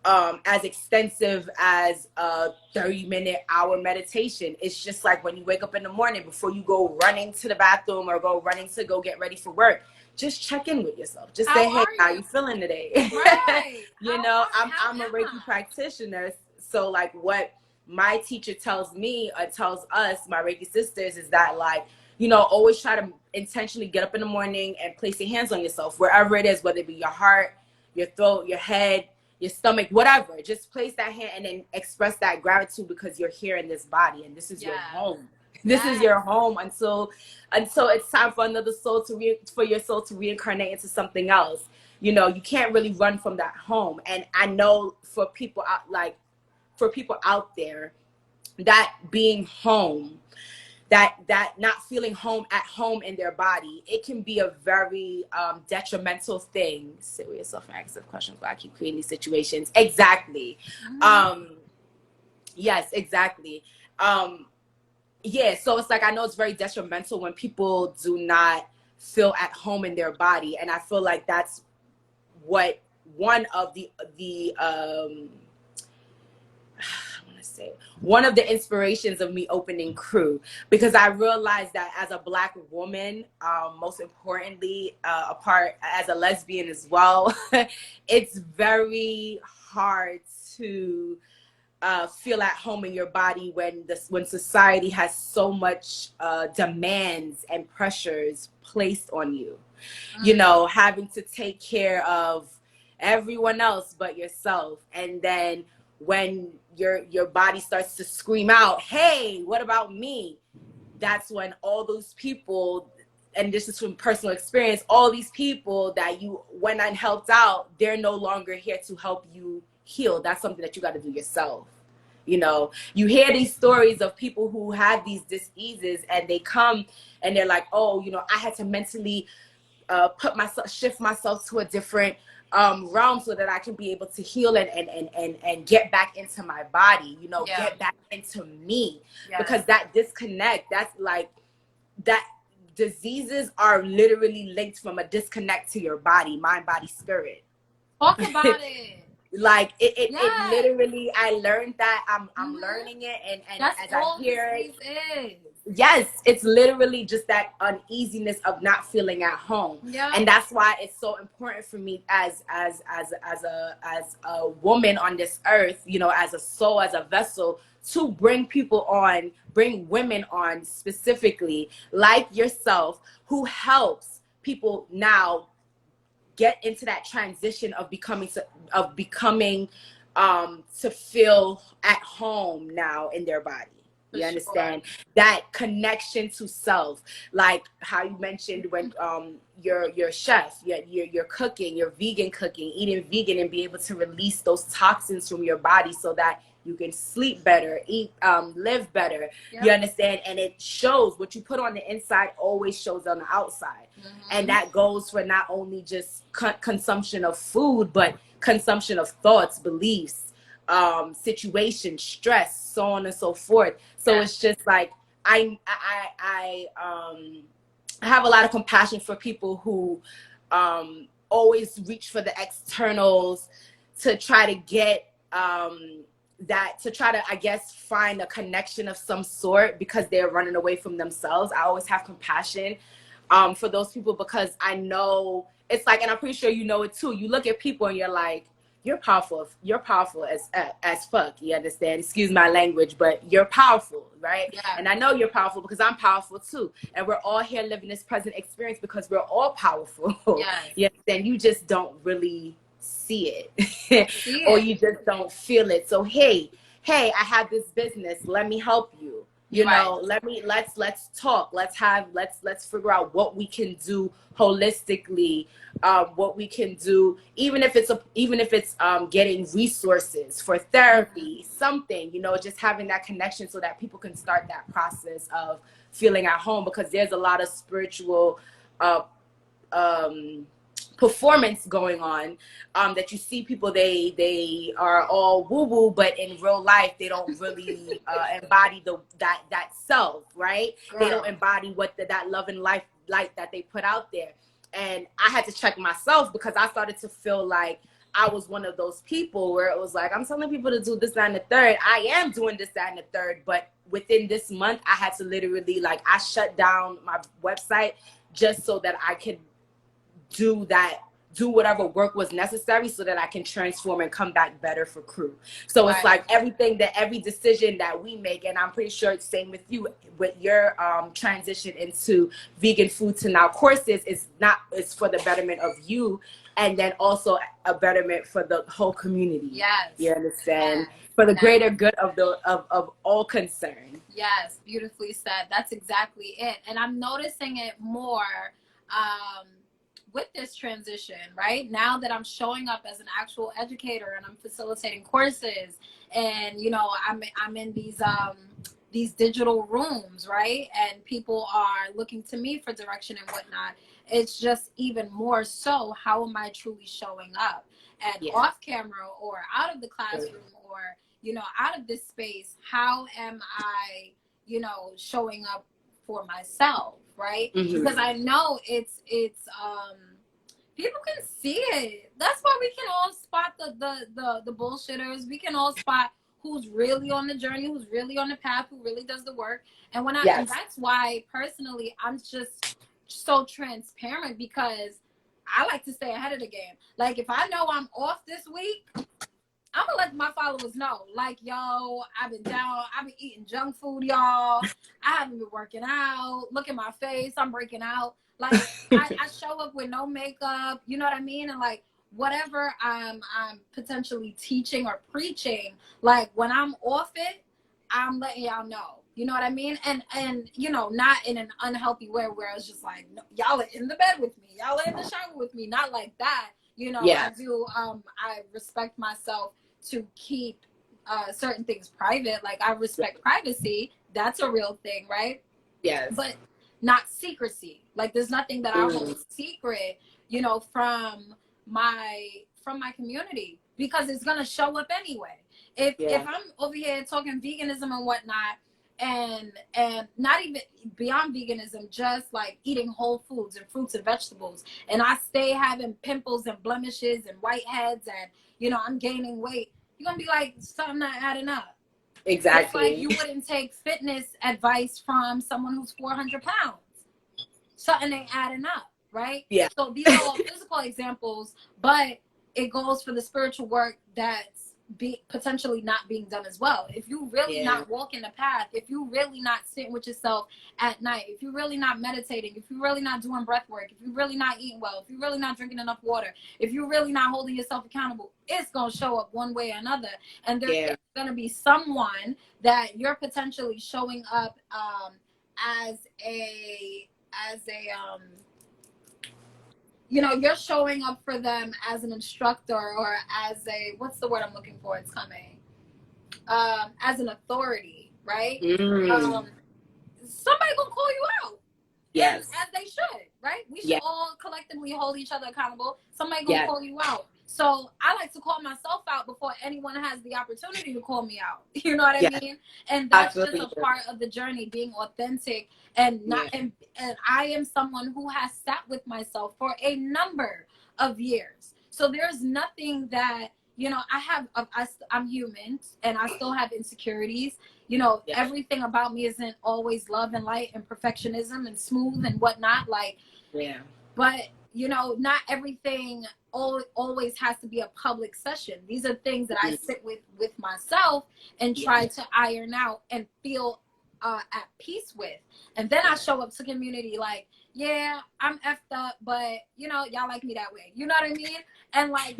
as extensive as a 30-minute hour meditation. It's just like when you wake up in the morning before you go running to the bathroom or go running to go get ready for work, just check in with yourself. Just say, hey, how you feeling today? Right. You know, I'm a Reiki practitioner. So like what my teacher tells me or tells us, my Reiki sisters, is that like, you know, always try to intentionally get up in the morning and place your hands on yourself, wherever it is, whether it be your heart, your throat, your head, your stomach, whatever. Just place that hand and then express that gratitude because you're here in this body and this is your home. This is your home until it's time for another soul for your soul to reincarnate into something else. You know, you can't really run from that home. And I know for people out there, that being home, that not feeling at home in their body, it can be a very detrimental thing. Sit with yourself and ask yourself questions why I keep creating these situations. Exactly. Yes, exactly. Yeah, so it's like, I know it's very detrimental when people do not feel at home in their body. And I feel like that's what one of the one of the inspirations of me opening Cru, because I realized that as a Black woman, most importantly, as a lesbian as well, it's very hard to feel at home in your body when society has so much demands and pressures placed on you. You know, having to take care of everyone else but yourself, and then when your body starts to scream out, hey, what about me? That's when all those people, and this is from personal experience, all these people that you went and helped out, they're no longer here to help you heal. That's something that you got to do yourself. You know, you hear these stories of people who have these diseases and they come and they're like, oh, you know, I had to mentally shift myself to a different realm so that I can be able to heal and get back into my body, you know, get back into me. Because that disconnect, that's like, that diseases are literally linked from a disconnect to your body, mind, body, spirit. Talk about it. Like it literally, I learned that. I'm learning it, and that's as I hear it, is. Yes, it's literally just that uneasiness of not feeling at home. And that's why it's so important for me as a woman on this earth, you know, as a soul, as a vessel, to bring women on specifically like yourself, who helps people now get into that transition of becoming to feel at home now in their body. You understand? That connection to self, like how you mentioned when your chef, you're cooking, you're vegan cooking, eating vegan, and be able to release those toxins from your body so that you can sleep better, live better. You understand? And it shows. What you put on the inside always shows on the outside. And that goes for not only just consumption of food, but consumption of thoughts, beliefs, situations, stress, so on and so forth. So it's just like, I have a lot of compassion for people who always reach for the externals to try to get I guess find a connection of some sort because they're running away from themselves. I always have compassion for those people, because I know it's like, and I'm pretty sure you know it too, you look at people and you're like, you're powerful as fuck, you understand? Excuse my language, but you're powerful, right? And I know you're powerful because I'm powerful too. And we're all here living this present experience because we're all powerful. You understand? You just don't really see it. Or you just don't feel it. So hey, I have this business, let me help you. You know, let's talk. Let's figure out what we can do holistically, what we can do, even if it's getting resources for therapy, something, you know, just having that connection so that people can start that process of feeling at home, because there's a lot of spiritual performance going on, that you see people, they are all woo woo, but in real life they don't really embody that self, right? They don't embody what that love and light that they put out there. And I had to check myself because I started to feel like I was one of those people where it was like, I'm telling people to do this, that, and the third. I am doing this, that, and the third. But within this month, I had to literally, like, I shut down my website just so that I could do whatever work was necessary so that I can transform and come back better for crew. So it's like every decision that we make, and I'm pretty sure it's the same with you, with your transition into vegan food to now courses, it's for the betterment of you, and then also a betterment for the whole community. Yes. You understand? Yes. For the greater good of all concerned. Yes, beautifully said. That's exactly it. And I'm noticing it more with this transition, right? Now that I'm showing up as an actual educator and I'm facilitating courses, and you know, I'm in these digital rooms, right? And people are looking to me for direction and whatnot. It's just even more so, how am I truly showing up? And off camera or out of the classroom or, you know, out of this space, how am I, you know, showing up for myself, right? Because I know it's people can see it. That's why we can all spot the bullshitters. We can all spot who's really on the journey, who's really on the path, who really does the work. And when and that's why personally I'm just so transparent, because I like to stay ahead of the game. Like, if I know I'm off this week, I'm gonna let my followers know, like, yo, I've been down, I've been eating junk food, y'all. I haven't been working out. Look at my face, I'm breaking out. Like, I show up with no makeup, you know what I mean? And like, whatever I'm potentially teaching or preaching, like, when I'm off it, I'm letting y'all know. You know what I mean? And you know, not in an unhealthy way where it's just like, no, y'all are in the bed with me, y'all are in the shower with me, not like that. You know, I do. I respect myself to keep certain things private. Like, I respect privacy. That's a real thing, right? Yes. But not secrecy. Like, there's nothing that I hold secret, you know, from my community, because it's gonna show up anyway. If I'm over here talking veganism and whatnot, and not even beyond veganism, just like eating whole foods and fruits and vegetables, and I stay having pimples and blemishes and whiteheads, and you know, I'm gaining weight, you're gonna be like, something not adding up. Exactly. It's like you wouldn't take fitness advice from someone who's 400 pounds. Something ain't adding up, right? Yeah. So these are all physical examples, but it goes for the spiritual work that's potentially not being done as well. If you really not walking the path, if you really not sitting with yourself at night, if you really not meditating, if you really not doing breath work, if you really not eating well, if you really not drinking enough water, if you really not holding yourself accountable, it's gonna show up one way or another. And there's gonna be someone that you're potentially showing up as a you know, you're showing up for them as an instructor, or as a, what's the word I'm looking for? It's coming. As an authority, right? Somebody gonna call you out. Yes. As they should, right? We should all collectively hold each other accountable. Somebody gonna call you out. So I like to call myself out before anyone has the opportunity to call me out. You know what I mean? And that's just a part of the journey, being authentic, and not and I am someone who has sat with myself for a number of years. So there's nothing that, you know, I'm human and I still have insecurities. You know, everything about me isn't always love and light and perfectionism and smooth and whatnot. Like, but you know, not everything always has to be a public session. These are things that I sit with myself and try to iron out and feel at peace with. And then I show up to community like, yeah, I'm effed up, but you know, y'all like me that way. You know what I mean? And like,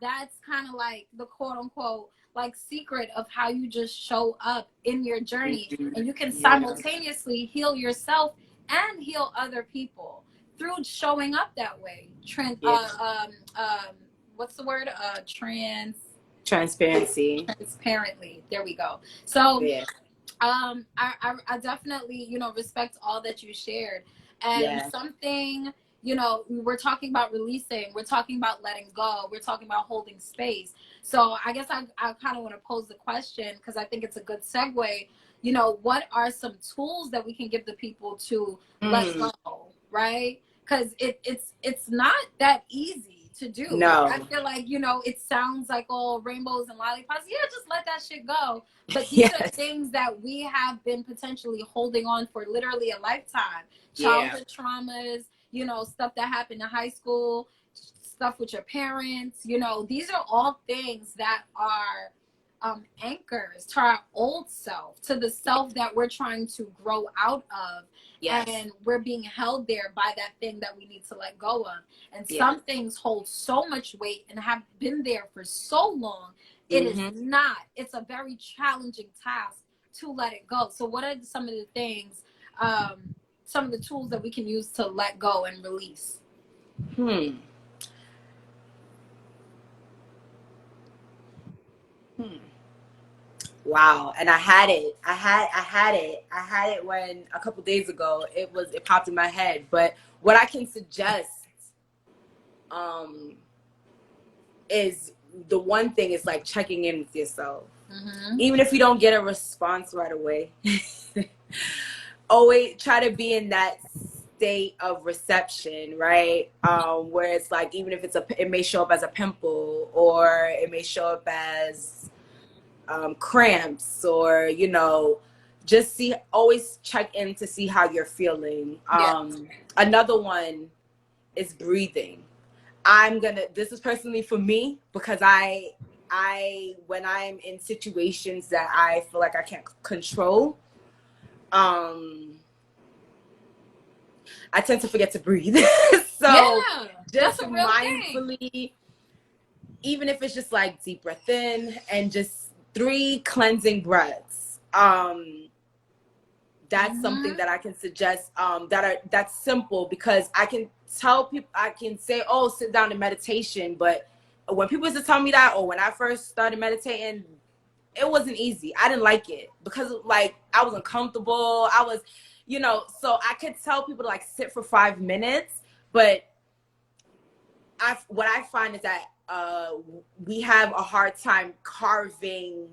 that's kind of like the quote unquote like secret of how you just show up in your journey. And you can simultaneously heal yourself and heal other people through showing up that way. What's the word? Transparency. Transparently. There we go. So I definitely, you know, respect all that you shared. And something, you know, we're talking about releasing, we're talking about letting go, we're talking about holding space. So I guess I kind of want to pose the question, because I think it's a good segue. You know, what are some tools that we can give the people to let go, right? because it's not that easy to do. No. I feel like, you know, it sounds like all rainbows and lollipops. Yeah, just let that shit go. But these Yes. are things that we have been potentially holding on for literally a lifetime. Yeah. Childhood traumas, you know, stuff that happened in high school, stuff with your parents. You know, these are all things that are anchors to our old self, to the self that we're trying to grow out of. Yes. And we're being held there by that thing that we need to let go of. And Yes. some things hold so much weight and have been there for so long. It is not, it's a very challenging task to let it go. So what are some of the things, some of the tools that we can use to let go and release? Wow. And I had it when a couple days ago it popped in my head. But what I can suggest is, the one thing is like checking in with yourself. Even if you don't get a response right away, always try to be in that state of reception, right? Where it's like, even if it may show up as a pimple, or it may show up as cramps, or, you know, just always check in to see how you're feeling. Another one is breathing. This is personally for me, because when I'm in situations that I feel like I can't control, I tend to forget to breathe. So just mindfully, even if it's just like deep breath in and just 3 cleansing breaths, that's something that I can suggest, that's simple, because I can tell people, I can say, oh, sit down in meditation, but when people used to tell me that, or when I first started meditating, it wasn't easy. I didn't like it, because like I was uncomfortable. I was, you know, so I could tell people to like sit for 5 minutes, but what I find is that we have a hard time carving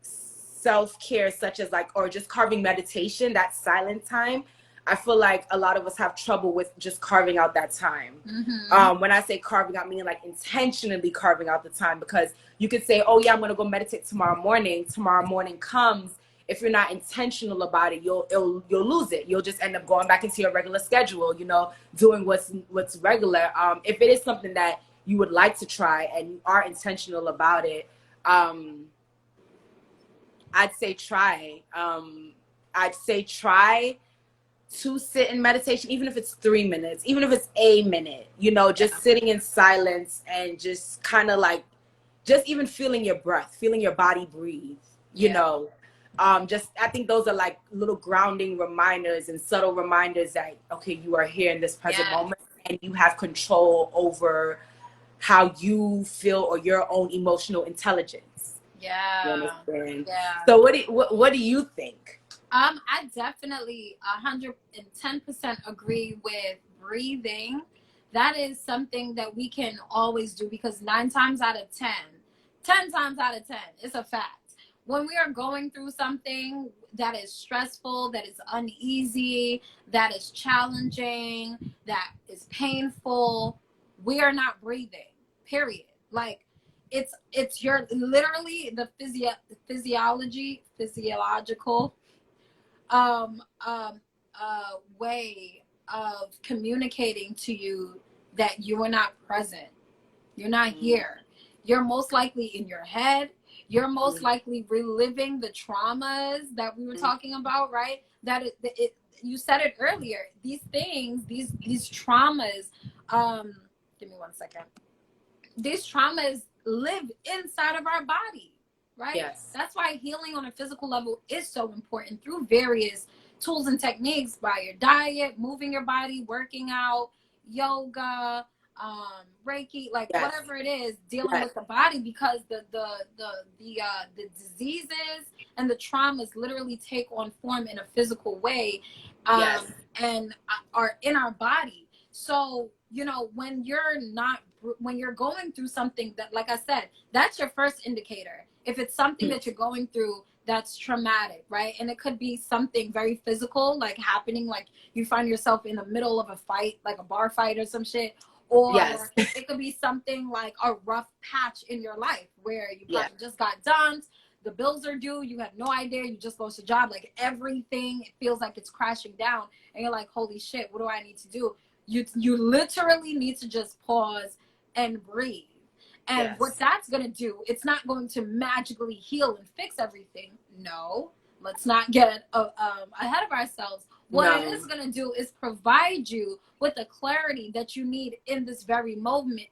self-care, such as like, or just carving meditation, that silent time. I feel like a lot of us have trouble with just carving out that time. When I say carving out, meaning like intentionally carving out the time, because you could say, oh yeah, I'm going to go meditate tomorrow morning. Tomorrow morning comes. If you're not intentional about it, you'll lose it. You'll just end up going back into your regular schedule, you know, doing what's regular. If it is something that you would like to try and you are intentional about it, I'd say try. I'd say try to sit in meditation, even if it's 3 minutes, even if it's a minute, you know, just sitting in silence and just kind of like, just even feeling your breath, feeling your body breathe, you know. I think those are like little grounding reminders and subtle reminders that, okay, you are here in this present moment, and you have control over how you feel, or your own emotional intelligence. You understand? So what do you think? I definitely 110% agree with breathing. That is something that we can always do, because 10 times out of 10, it's a fact. When we are going through something that is stressful, that is uneasy, that is challenging, that is painful, we are not breathing, period. Like, it's your literally the physiological way of communicating to you that you are not present. You're not here. You're most likely in your head. You're most likely reliving the traumas that we were talking about, right? That you said it earlier. These things, these traumas, give me 1 second. These traumas live inside of our body, right? Yes. That's why healing on a physical level is so important, through various tools and techniques, by your diet, moving your body, working out, yoga, Reiki, like whatever it is, dealing with the body, because the diseases and the traumas literally take on form in a physical way, and are in our body. So, you know, when you're going through something that, like I said, that's your first indicator. If it's something that you're going through that's traumatic, right? And it could be something very physical, like happening, like you find yourself in the middle of a fight, like a bar fight or some shit. Or it could be something like a rough patch in your life where you probably just got dumped, the bills are due, you have no idea, you just lost your job, like everything, it feels like it's crashing down, and you're like, holy shit, what do I need to do? You literally need to just pause and breathe. And what that's going to do, it's not going to magically heal and fix everything. No, let's not get ahead of ourselves. What it is going to do is provide you with the clarity that you need in this very moment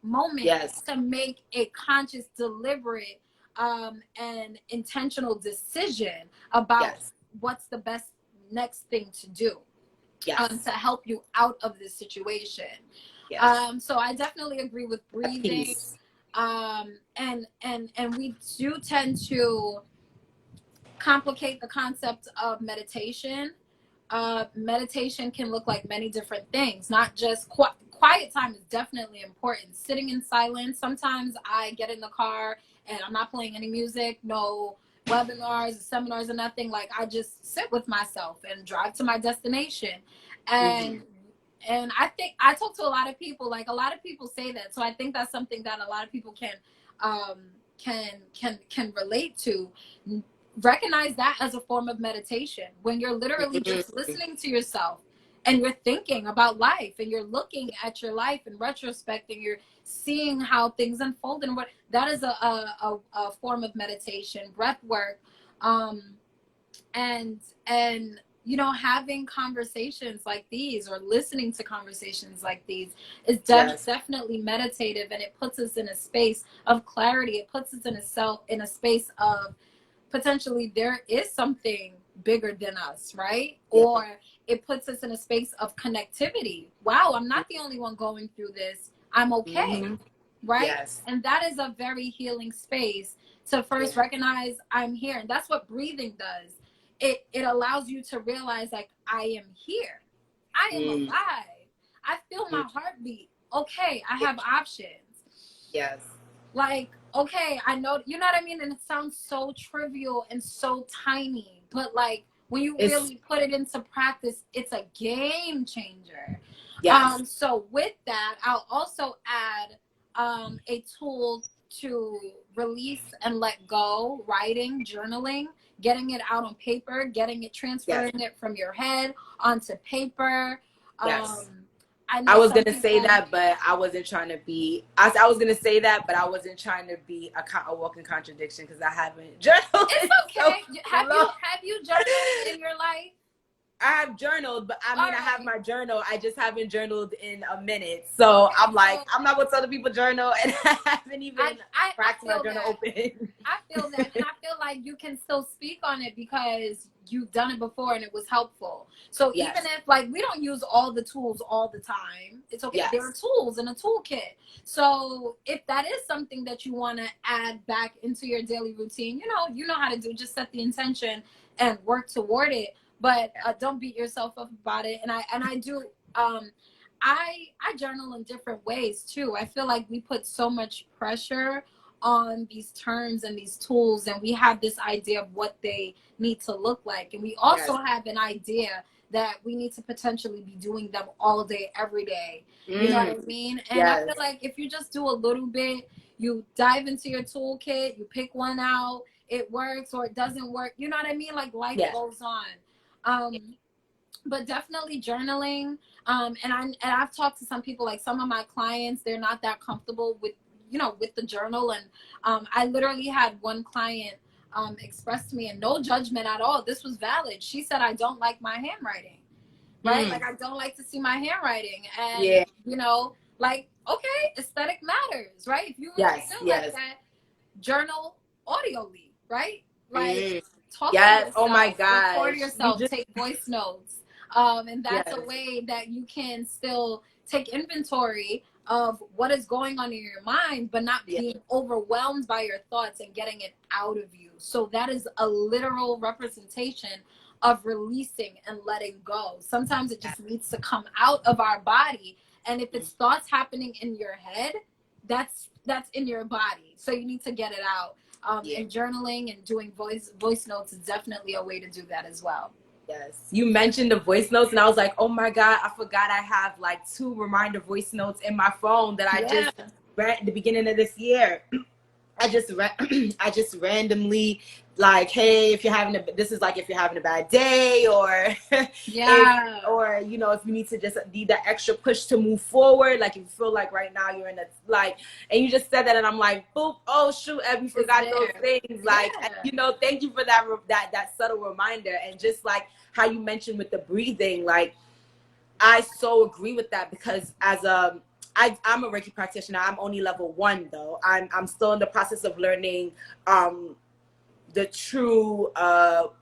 to make a conscious, deliberate, and intentional decision about what's the best next thing to do to help you out of this situation. So I definitely agree with breathing. And we do tend to complicate the concept of meditation. Meditation can look like many different things, not just quiet time is definitely important. Sitting in silence. Sometimes I get in the car and I'm not playing any music, no webinars, seminars, or nothing. Like, I just sit with myself and drive to my destination. And I think I talk to a lot of people, like a lot of people say that. So I think that's something that a lot of people can relate to. Recognize that as a form of meditation, when you're literally just listening to yourself and you're thinking about life and you're looking at your life in retrospect and you're seeing how things unfold, and what that is a form of meditation, breath work, and you know, having conversations like these or listening to conversations like these is definitely meditative, and it puts us in a space of clarity. It puts us in a space of potentially there is something bigger than us, right? Or it puts us in a space of connectivity. Wow, I'm not the only one going through this. I'm okay, right? And that is a very healing space to first recognize I'm here. And that's what breathing does. It allows you to realize, like, I am here. I am alive. I feel my heartbeat. Okay, I have options. Like, okay, I know, you know what I mean? And it sounds so trivial and so tiny, but like when you really put it into practice, it's a game changer. So with that, I'll also add a tool to release and let go, writing, journaling, getting it out on paper, transferring it from your head onto paper. I was going to say that, but I wasn't trying to be, I was going to say that, but I wasn't trying to be a walking contradiction, because I haven't journaled. It's okay. Have you journaled in your life? I have journaled, but I mean, I have my journal. I just haven't journaled in a minute. So I'm like, I'm not going to tell the people journal, and I haven't even cracked my journal open. I feel that. And I feel like you can still speak on it because you've done it before and it was helpful. So even if, like, we don't use all the tools all the time, it's okay. There are tools in a toolkit. So if that is something that you want to add back into your daily routine, you know how to do, just set the intention and work toward it. But don't beat yourself up about it. And I do, I journal in different ways too. I feel like we put so much pressure on these terms and these tools, and we have this idea of what they need to look like. And we also have an idea that we need to potentially be doing them all day, every day. You know what I mean? And I feel like if you just do a little bit, you dive into your toolkit, you pick one out, it works or it doesn't work. You know what I mean? Like, life goes on. But definitely journaling. And I've talked to some people, like some of my clients, they're not that comfortable with, with the journal. And I literally had one client express to me, and no judgment at all, this was valid. She said, I don't like my handwriting, right? Like, I don't like to see my handwriting. And, like, okay, aesthetic matters, right? If you really feel like that, journal audioly, right? Like, talk to yourself, oh my God, record yourself, take voice notes, and that's a way that you can still take inventory of what is going on in your mind, but not being overwhelmed by your thoughts and getting it out of you. So that is a literal representation of releasing and letting go. Sometimes it just needs to come out of our body, and if it's thoughts happening in your head, that's in your body, so you need to get it out. And journaling and doing voice notes is definitely a way to do that as well. Yes, you mentioned the voice notes, and I was like, oh my God, I forgot I have like 2 reminder voice notes in my phone that I just read at the beginning of this year. I just randomly, like, hey, if you're having this is like if you're having a bad day, or or you know, if you need that extra push to move forward, like if you feel like right now you're in a like, and you just said that, and I'm like, boop, oh shoot, Ebony forgot those things, like, you know, thank you for that subtle reminder. And just like how you mentioned with the breathing, like I so agree with that, because as I'm a Reiki practitioner. I'm only level 1 though. I'm still in the process of learning the true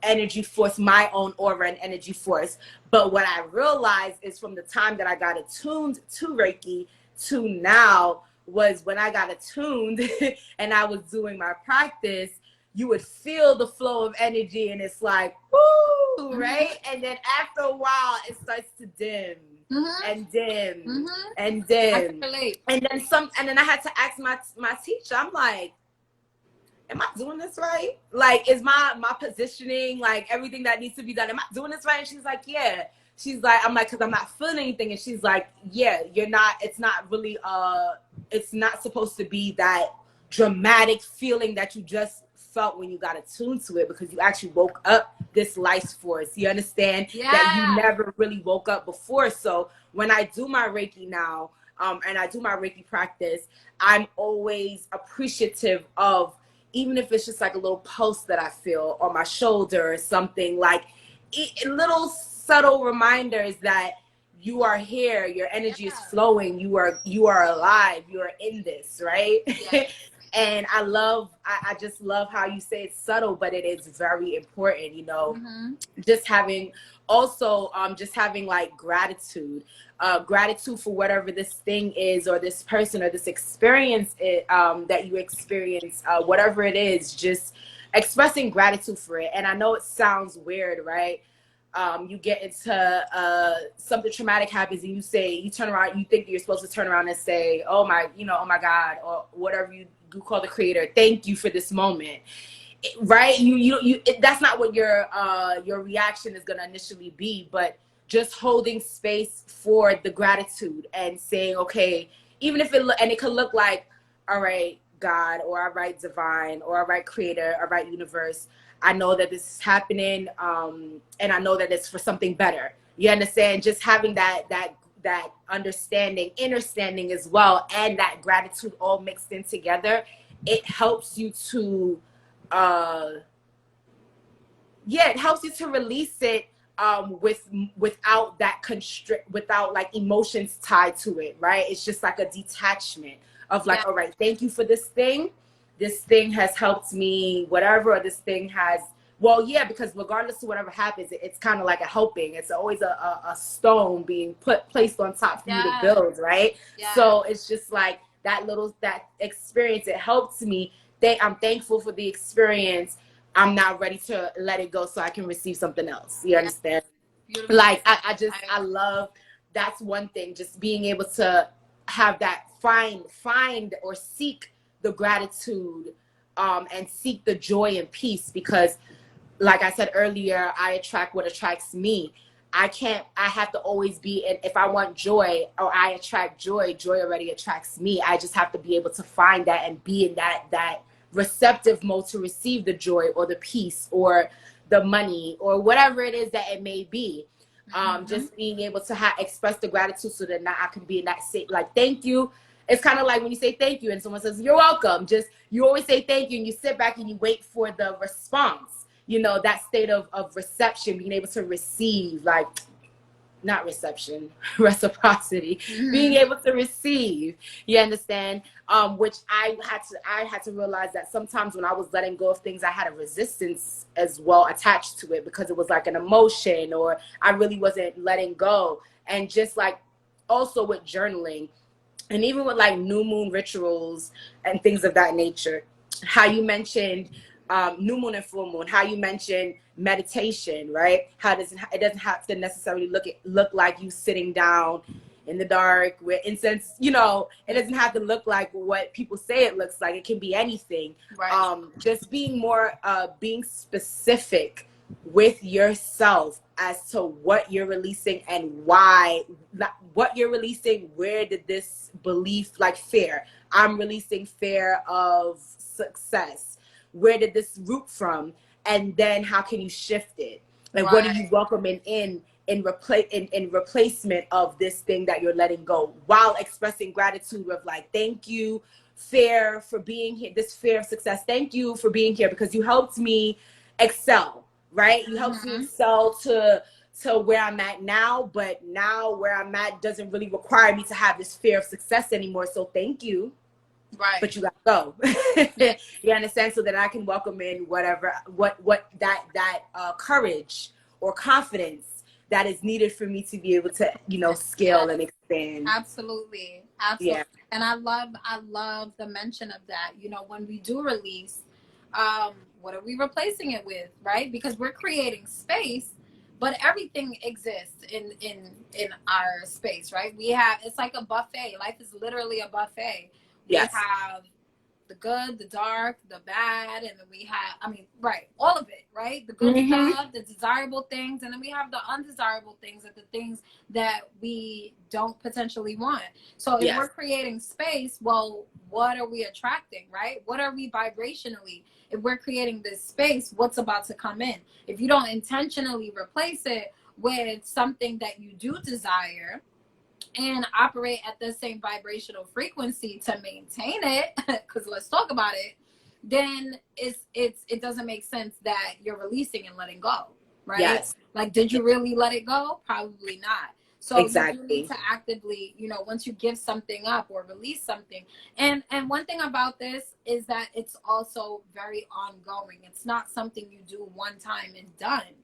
energy force, my own aura and energy force. But what I realized is from the time that I got attuned to Reiki to now was when I got attuned and I was doing my practice, you would feel the flow of energy, and it's like, woo, right? And then after a while, it starts to dim. And dim and dim, and then I had to ask my teacher, I'm like, am I doing this right? Like, is my positioning, like everything that needs to be done, am I doing this right? And she's like, yeah. She's like, I'm like, because I'm not feeling anything. And she's like, yeah, you're not, it's not really it's not supposed to be that dramatic feeling that you just felt when you got attuned to it, because you actually woke up this life force. You understand that you never really woke up before. So when I do my Reiki now, and I do my Reiki practice, I'm always appreciative of, even if it's just like a little pulse that I feel on my shoulder or something, like little subtle reminders that you are here, your energy is flowing, you are alive, you are in this, right? And I just love how you say it's subtle, but it is very important, you know. Just having just having like gratitude for whatever this thing is, or this person, or this experience that you experience, whatever it is, just expressing gratitude for it. And I know it sounds weird, right? You get into something traumatic happens, and you turn around, you think you're supposed to turn around and say, oh my God, or whatever you call the creator, thank you for this moment, right? That's not what your reaction is going to initially be, but just holding space for the gratitude and saying, okay, even if it could look like, all right, God, or all right, divine, or all right, creator, all right, universe, I know that this is happening, and I know that it's for something better. You understand? Just having that understanding, understanding as well, and that gratitude all mixed in together, it helps you to it helps you to release it without that without like emotions tied to it, right? It's just like a detachment of like, all right, thank you for this thing. This thing has helped me, whatever, or this thing has, because regardless of whatever happens, it's kind of like a helping. It's always a stone being placed on top for you to build, right? So it's just like that experience, it helps me. I'm thankful for the experience. I'm now ready to let it go so I can receive something else. You understand? Beautiful. Like I love, that's one thing, just being able to have that find or seek the gratitude, and seek the joy and peace, because like I said earlier, I attract what attracts me. I have to always be, and if I want joy, or I attract joy already attracts me. I just have to be able to find that and be in that receptive mode to receive the joy or the peace or the money or whatever it is that it may be. Just being able to express the gratitude so that now I can be in that state, like, thank you. It's kind of like when you say thank you and someone says, you're welcome. Just, you always say thank you and you sit back and you wait for the response, you know, that state of reception, being able to receive, like, not reception, reciprocity, being able to receive, you understand? Which I had to realize that sometimes when I was letting go of things, I had a resistance as well attached to it, because it was like an emotion, or I really wasn't letting go. And just like also with journaling, and even with like new moon rituals and things of that nature, how you mentioned new moon and full moon, how you mentioned meditation, right? It doesn't have to necessarily look like you sitting down in the dark with incense. You know, it doesn't have to look like what people say it looks like. It can be anything. Right. Just being more being specific with yourself as to what you're releasing and why, what you're releasing. Where did this belief, like fear, I'm releasing fear of success, where did this root from, and then how can you shift it, and what are you welcoming in replacement of this thing that you're letting go, while expressing gratitude of like, thank you, fear, for being here, this fear of success, thank you for being here because you helped me excel, right? You helped me excel to where I'm at now, but now where I'm at doesn't really require me to have this fear of success anymore, so thank you. Right. But you gotta go. You understand? So that I can welcome in whatever, what that courage or confidence that is needed for me to be able to, you know, scale and expand. Absolutely. Absolutely. Yeah. And I love the mention of that. You know, when we do release, what are we replacing it with, right? Because we're creating space, but everything exists in our space, right? We have, it's like a buffet. Life is literally a buffet. We have the good, the dark, the bad, and then we have, I mean, right, all of it, right? The good stuff, the desirable things, and then we have the undesirable things, and the things that we don't potentially want. So if we're creating space, well, what are we attracting, right? What are we vibrationally? If we're creating this space, what's about to come in? If you don't intentionally replace it with something that you do desire, and operate at the same vibrational frequency to maintain it, because let's talk about it, then it doesn't make sense that you're releasing and letting go, right? Yes. Like, did you really let it go? Probably not. So you do need to actively, you know, once you give something up or release something. And one thing about this is that it's also very ongoing. It's not something you do one time and done.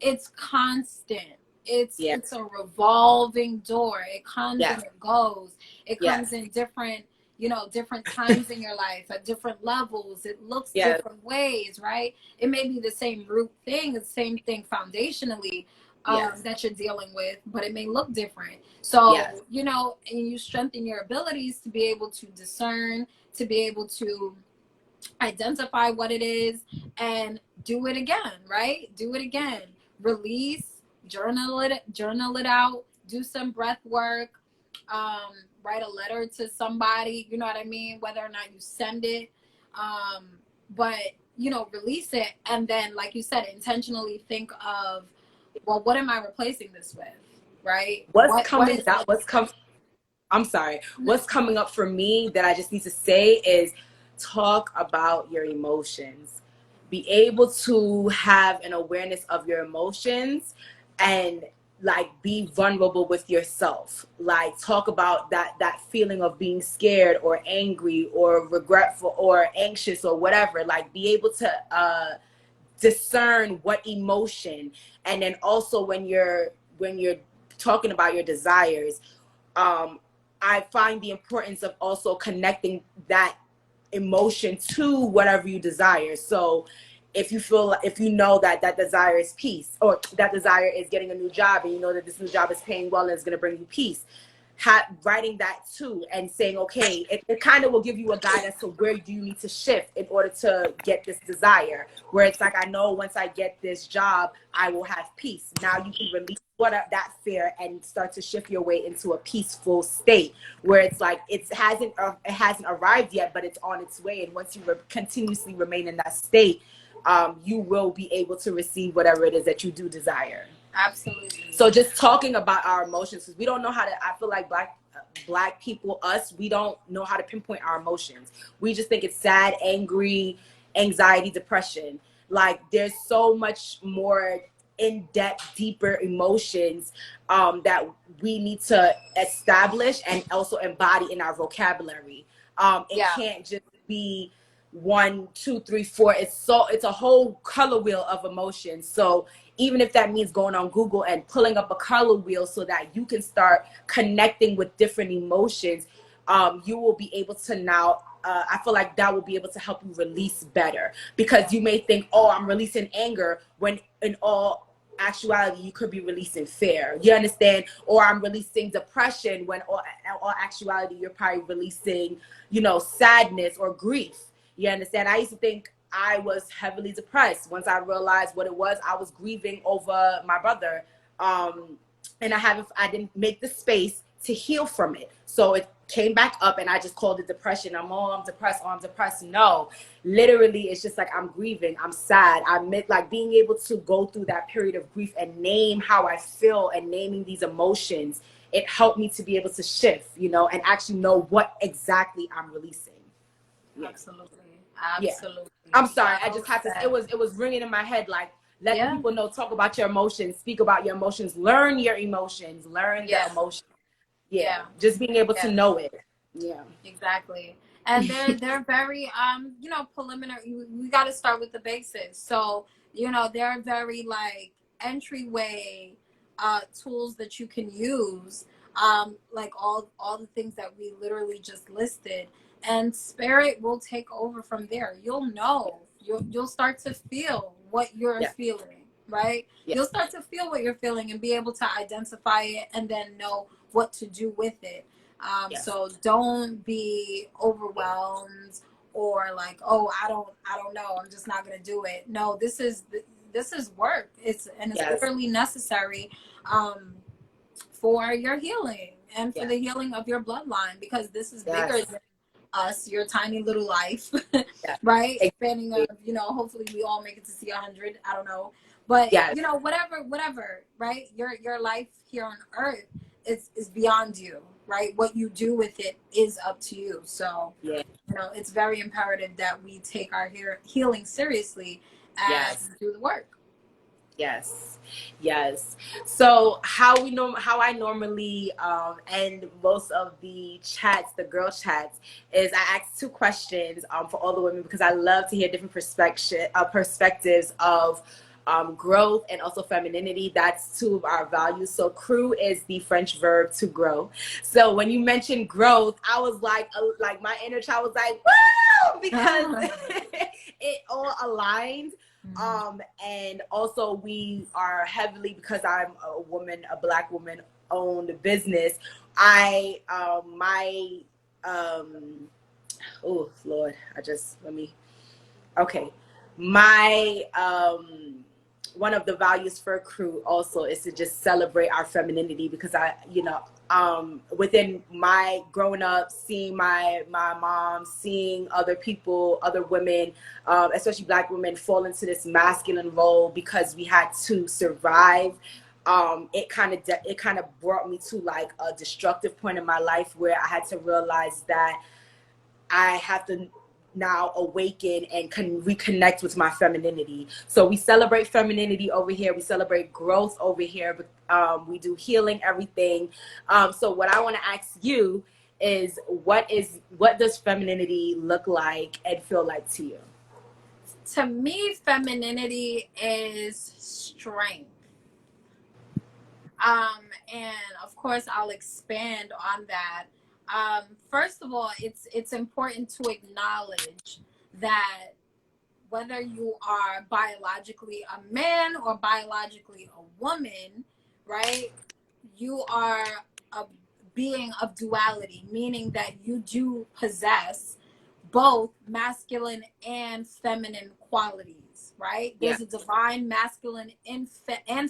It's constant. It's a revolving door. It comes and it goes. It comes in different, you know, different times in your life at different levels. It looks different ways, right? It may be the same root thing, the same thing foundationally that you're dealing with, but it may look different. So, you know, and you strengthen your abilities to be able to discern, to be able to identify what it is and do it again, right? Do it again. Release. Journal it out, do some breath work, write a letter to somebody, you know what I mean, whether or not you send it, but you know, release it, and then, like you said, intentionally think of, well, what am I replacing this with, right? What's coming up for me that I just need to say is talk about your emotions. Be able to have an awareness of your emotions and like be vulnerable with yourself. Like talk about that feeling of being scared or angry or regretful or anxious or whatever. Like be able to discern what emotion. And then also when you're talking about your desires, I find the importance of also connecting that emotion to whatever you desire. So if you know that desire is peace, or that desire is getting a new job, and you know that this new job is paying well and is going to bring you peace, writing that too and saying, okay, it kind of will give you a guide as to where do you need to shift in order to get this desire, where it's like, I know once I get this job, I will have peace. Now you can release that fear and start to shift your way into a peaceful state, where it's like it hasn't arrived yet, but it's on its way. And once you continuously remain in that state, you will be able to receive whatever it is that you do desire. Absolutely. So just talking about our emotions, because we don't know how to, I feel like black people, we don't know how to pinpoint our emotions. We just think it's sad, angry, anxiety, depression. Like there's so much more in-depth, deeper emotions that we need to establish and also embody in our vocabulary. It can't just be 1, 2, 3, 4. It's a whole color wheel of emotions. So even if that means going on Google and pulling up a color wheel so that you can start connecting with different emotions, you will be able to now, I feel like that will be able to help you release better. Because you may think, oh, I'm releasing anger, when in all actuality you could be releasing fear, you understand, or I'm releasing depression when all actuality you're probably releasing, you know, sadness or grief, you understand. I used to think I was heavily depressed. Once I realized what it was, I was grieving over my brother, and I didn't make the space to heal from it, so it came back up and I just called it depression. I'm depressed. I'm depressed. No, literally it's just like I'm grieving, I'm sad. I meant like being able to go through that period of grief and name how I feel and naming these emotions, it helped me to be able to shift, you know, and actually know what exactly I'm releasing. Yeah. Absolutely. Yeah. Absolutely. I'm sorry, I Well just had to, said. it was ringing in my head, like, let the Yeah. people know, talk about your emotions, speak about your emotions, learn your emotions, learn the Yeah. emotion. Yeah, Yeah. just being able to Yeah. know it. Yeah. Exactly. And they're very you know, preliminary. We got to start with the basics. So, you know, they're very like entryway tools that you can use, like all the things that we literally just listed, and spirit will take over from there. You'll know. You'll start to feel what you're Yeah. feeling, right? Yeah. You'll start to feel what you're feeling and be able to identify it and then know what to do with it. Yes. So don't be overwhelmed or like, oh, I don't know, I'm just not gonna do it. No, this is work. It's Yes. literally necessary for your healing and for Yeah. the healing of your bloodline, because this is bigger Yes. than us, your tiny little life, Yeah. right? Spanning of, Exactly. you know, hopefully we all make it to see 100. I don't know, but Yes. you know, whatever, right? Your life here on earth is beyond you, right? What you do with it is up to you. So, Yeah. you know, it's very imperative that we take our healing seriously and Yes. do the work. Yes. Yes. So how I normally end most of the chats, the girl chats, is I ask two questions for all the women, because I love to hear different perspectives of growth and also femininity. That's two of our values. So cru is the French verb to grow. So when you mentioned growth, I was like my inner child was like, woo, because it all aligned. And also we are heavily, because I'm a woman, a Black woman owned business. Oh Lord, okay. My one of the values for crew also is to just celebrate our femininity, because within my growing up, seeing my mom, seeing other people, other women, especially Black women, fall into this masculine role because we had to survive. It kind of brought me to like a destructive point in my life where I had to realize that I have to now awaken and can reconnect with my femininity. So we celebrate femininity over here. We celebrate growth over here. We do healing, everything. So what I want to ask you is what does femininity look like and feel like to you? To me, femininity is strength. And of course, I'll expand on that. First of all, it's important to acknowledge that whether you are biologically a man or biologically a woman, right? You are a being of duality, meaning that you do possess both masculine and feminine qualities, right? Yeah. There's a divine masculine and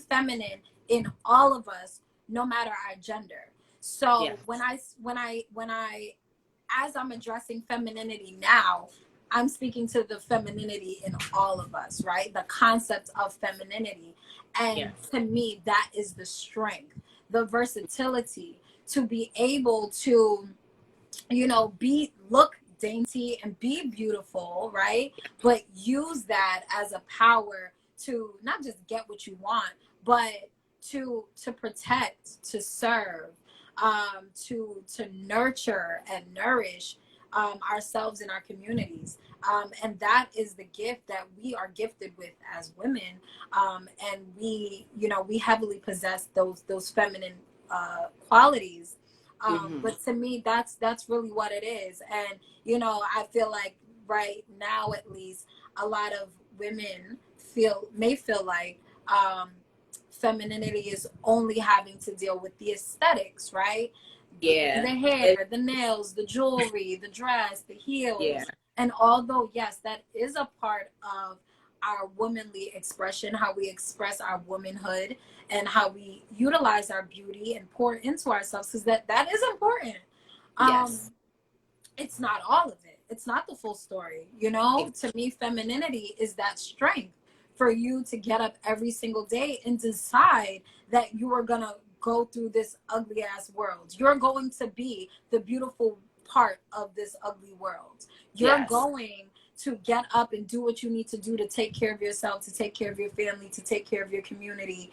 feminine in all of us, no matter our gender. So Yeah. when I as I'm addressing femininity now, I'm speaking to the femininity in all of us, right? The concept of femininity. Yeah. And to me, that is the strength, the versatility to be able to, you know, look dainty and be beautiful, right? But use that as a power to not just get what you want, but to protect, to serve, to nurture and nourish ourselves and our communities. And that is the gift that we are gifted with as women. And we, you know, we heavily possess those feminine qualities. Mm-hmm. But to me, that's really what it is. And you know, I feel like right now, at least, a lot of women may feel like femininity is only having to deal with the aesthetics, right? Yeah. The hair, the nails, the jewelry, the dress, the heels. Yeah. And although, yes, that is a part of our womanly expression, how we express our womanhood and how we utilize our beauty and pour into ourselves, because that is important. Yes. It's not all of it. It's not the full story. You know, to me, femininity is that strength for you to get up every single day and decide that you are going to go through this ugly ass world. You're going to be the beautiful part of this ugly world. You're going to get up and do what you need to do to take care of yourself, to take care of your family, to take care of your community,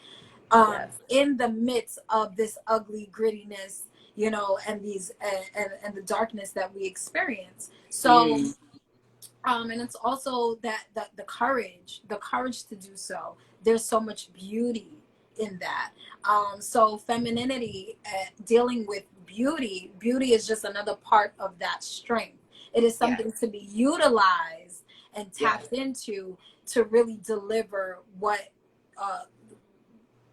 in the midst of this ugly grittiness, you know, and these and the darkness that we experience. So and it's also that the courage to do so. There's so much beauty in that. So femininity, dealing with beauty is just another part of that strength. It is something to be utilized and tapped into to really deliver what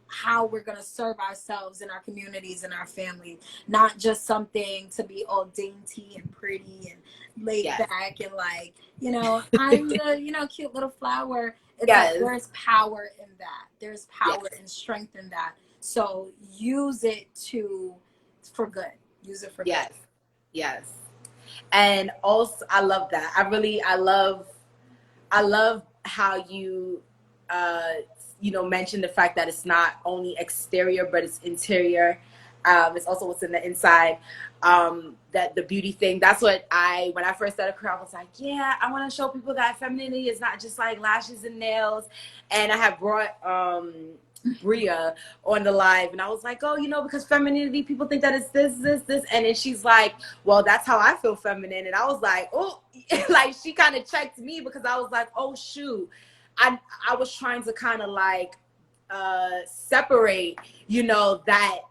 how we're going to serve ourselves and our communities and our family, not just something to be all dainty and pretty and laid back and like, you know, I'm the, you know, cute little flower. It's like there's power in that. There's power and strength in that. So use it for good. Use it for good. Yes. And also, I love that. I love how you, you know, mention the fact that it's not only exterior, but it's interior. It's also what's in the inside. That the beauty thing, that's what when I first started career, I was like, yeah, I want to show people that femininity is not just like lashes and nails. And I have brought Bria on the live, and I was like, oh, you know, because femininity, people think that it's this. And then she's like, well, that's how I feel feminine. And I was like, oh, like she kind of checked me, because I was like, oh, shoot. I was trying to kind of like separate, you know, that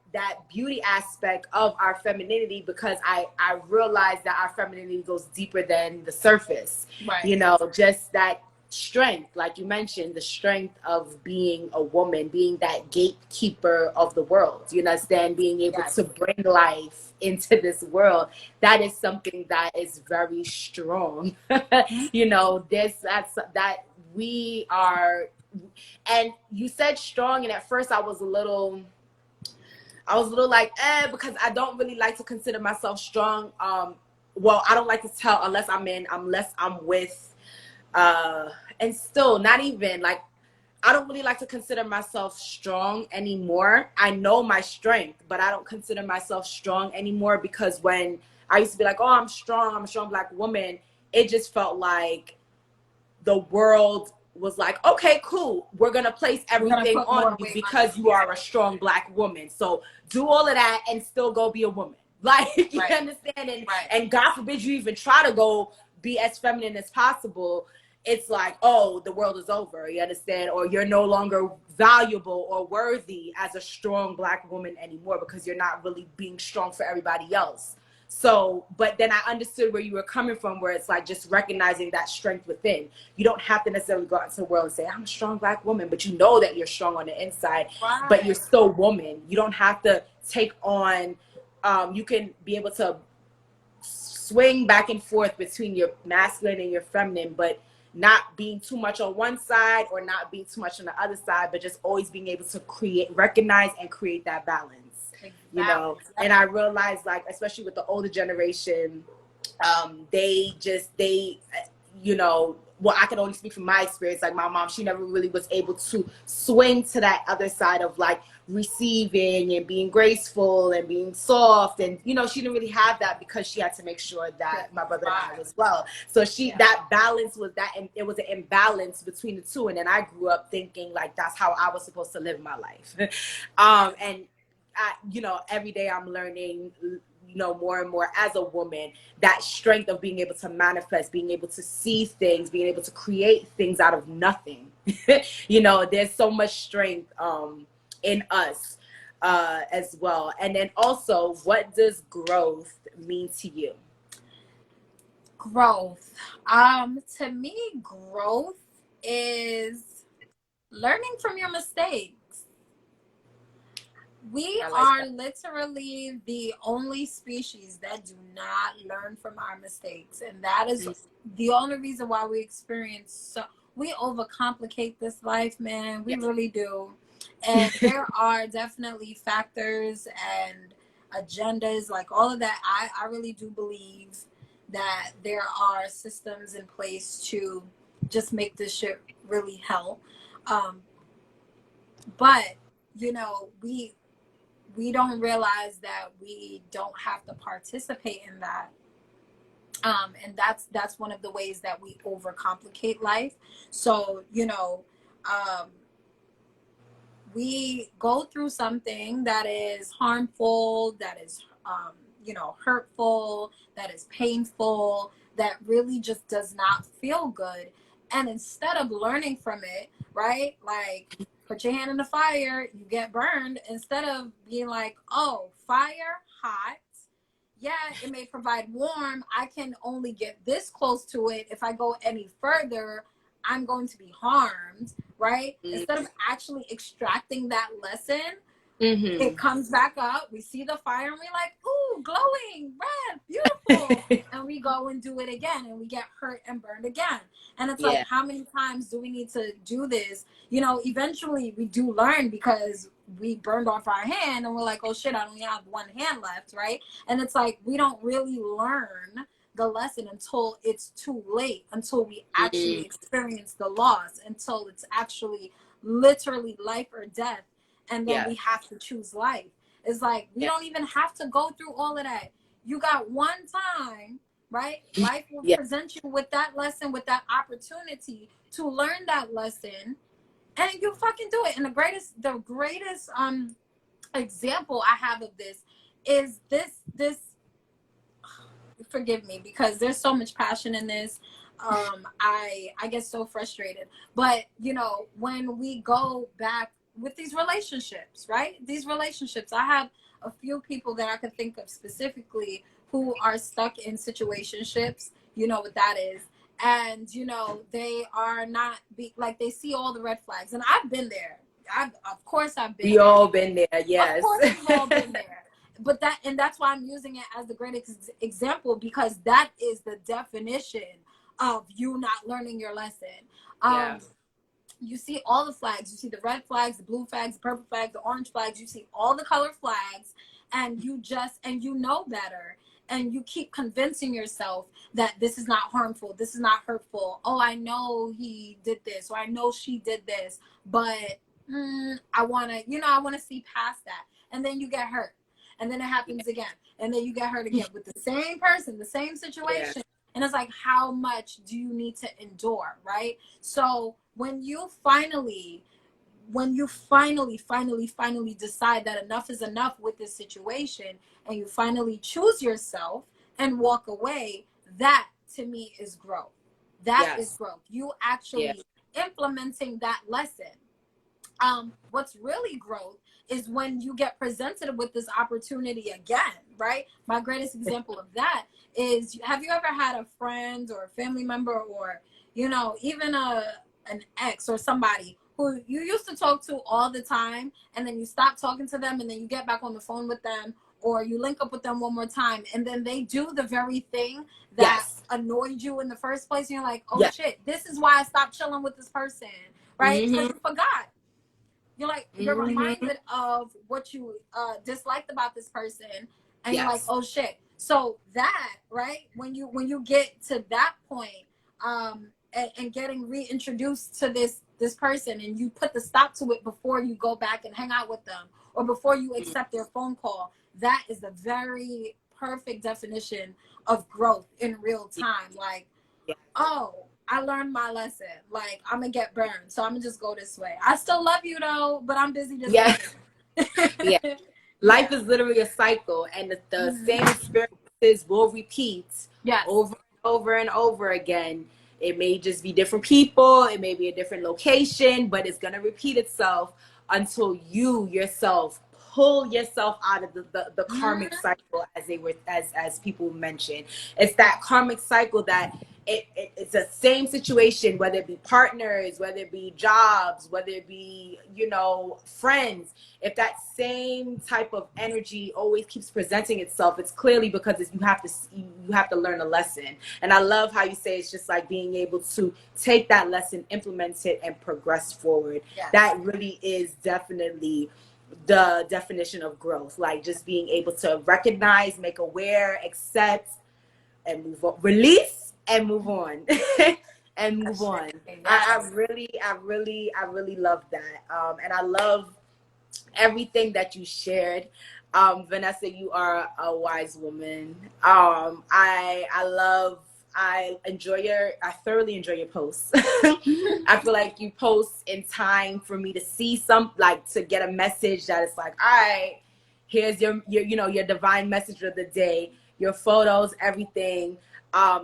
beauty aspect of our femininity, because I realized that our femininity goes deeper than the surface. You know, just that strength, like you mentioned, the strength of being a woman, being that gatekeeper of the world, you understand, being able to bring life into this world. That is something that is very strong. You know, that we are. And you said strong, and at first I was a little like, because I don't really like to consider myself strong. Well, I don't like to tell unless I'm with, and still not even like, I don't really like to consider myself strong anymore. I know my strength, but I don't consider myself strong anymore, because when I used to be like, oh, I'm a strong Black woman, it just felt like the world was like, okay, cool, we're gonna place everything on you because you are a strong Black woman. So do all of that and still go be a woman. Like, you understand? And God forbid you even try to go be as feminine as possible. It's like, oh, the world is over, you understand? Or you're no longer valuable or worthy as a strong Black woman anymore, because you're not really being strong for everybody else. So, but then I understood where you were coming from, where it's like just recognizing that strength within. You don't have to necessarily go out into the world and say, I'm a strong Black woman, but you know that you're strong on the inside, but you're still woman. You don't have to take on, you can be able to swing back and forth between your masculine and your feminine, but not being too much on one side or not being too much on the other side, but just always being able to recognize and create that balance. You know, and I realized, like, especially with the older generation, they you know, well, I can only speak from my experience. Like my mom, she never really was able to swing to that other side of like receiving and being graceful and being soft. And, you know, she didn't really have that because she had to make sure that my brother and I as well. So that balance was that, and it was an imbalance between the two. And then I grew up thinking like, that's how I was supposed to live my life. And you know, every day I'm learning, you know, more and more as a woman, that strength of being able to manifest, being able to see things, being able to create things out of nothing. You know, there's so much strength in us as well. And then also, what does growth mean to you? Growth. To me, growth is learning from your mistakes. We are literally the only species that do not learn from our mistakes. And that is the only reason why we experience we overcomplicate this life, man. We really do. And there are definitely factors and agendas, like all of that. I really do believe that there are systems in place to just make this shit really hell. But, you know, we don't realize that we don't have to participate in that. And that's one of the ways that we overcomplicate life. So, you know, we go through something that is harmful, that is, you know, hurtful, that is painful, that really just does not feel good. And instead of learning from it, right, like, put your hand in the fire, you get burned. Instead of being like, oh, fire, hot. Yeah, it may provide warm. I can only get this close to it. If I go any further, I'm going to be harmed, right? Instead of actually extracting that lesson, it comes back up. We see the fire and we're like, ooh, glowing, red, beautiful. And we go and do it again and we get hurt and burned again. And it's like, how many times do we need to do this? You know, eventually we do learn because we burned off our hand and we're like, oh shit, I only have one hand left, right? And it's like, we don't really learn the lesson until it's too late, until we actually experience the loss, until it's actually literally life or death. And then we have to choose life. It's like, we don't even have to go through all of that. You got one time, right? Life will present you with that lesson, with that opportunity to learn that lesson, and you fucking do it. And the greatest example I have of this is this forgive me because there's so much passion in this. I get so frustrated. But, you know, when we go back with these relationships, right? These relationships, I have a few people that I could think of specifically who are stuck in situationships. You know what that is. And, you know, they are not like, they see all the red flags. And I've been there. Of course I've been there. We all been there, yes. Of course we've all been there. But that's why I'm using it as the greatest example, because that is the definition of you not learning your lesson. You see all the flags. You see the red flags, the blue flags, the purple flags, the orange flags. You see all the color flags, and you know better. And you keep convincing yourself that this is not harmful. This is not hurtful. Oh, I know he did this, or I know she did this, but I want to see past that. And then you get hurt. And then it happens again. And then you get hurt again with the same person, the same situation. Yeah. And it's like, how much do you need to endure, right? So when you finally decide that enough is enough with this situation, and you finally choose yourself and walk away, that to me is growth. That is growth. You actually implementing that lesson. What's really growth is when you get presented with this opportunity again, right? My greatest example of that is, have you ever had a friend or a family member, or, you know, even an ex or somebody who you used to talk to all the time, and then you stop talking to them, and then you get back on the phone with them, or you link up with them one more time, and then they do the very thing that annoyed you in the first place, and you're like, oh shit, this is why I stopped chilling with this person, right? Because you forgot. You're like, you're reminded of what you disliked about this person, and you're like, oh shit. So that, right, when you get to that point, and getting reintroduced to this person, and you put the stop to it before you go back and hang out with them, or before you accept their phone call, that is the very perfect definition of growth in real time. Like, oh, I learned my lesson. Like, I'm gonna get burned, so I'm gonna just go this way. I still love you though, but I'm busy this way. Life is literally a cycle, and the same experiences will repeat over and over and over again. It may just be different people, it may be a different location, but it's gonna repeat itself until you yourself pull yourself out of the karmic cycle, as people mention. It's that karmic cycle that it's the same situation, whether it be partners, whether it be jobs, whether it be, you know, friends. If that same type of energy always keeps presenting itself, it's clearly because you have to learn a lesson. And I love how you say it's just like being able to take that lesson, implement it, and progress forward. Yes. That really is definitely the definition of growth. Like just being able to recognize, make aware, accept, and move on, release and move on. And move on. Yes. I really love that. And I love everything that you shared. Vanessa, you are a wise woman. I thoroughly enjoy your posts. I feel like you post in time for me to see to get a message that is like, all right, here's your you know, your divine message of the day, your photos, everything.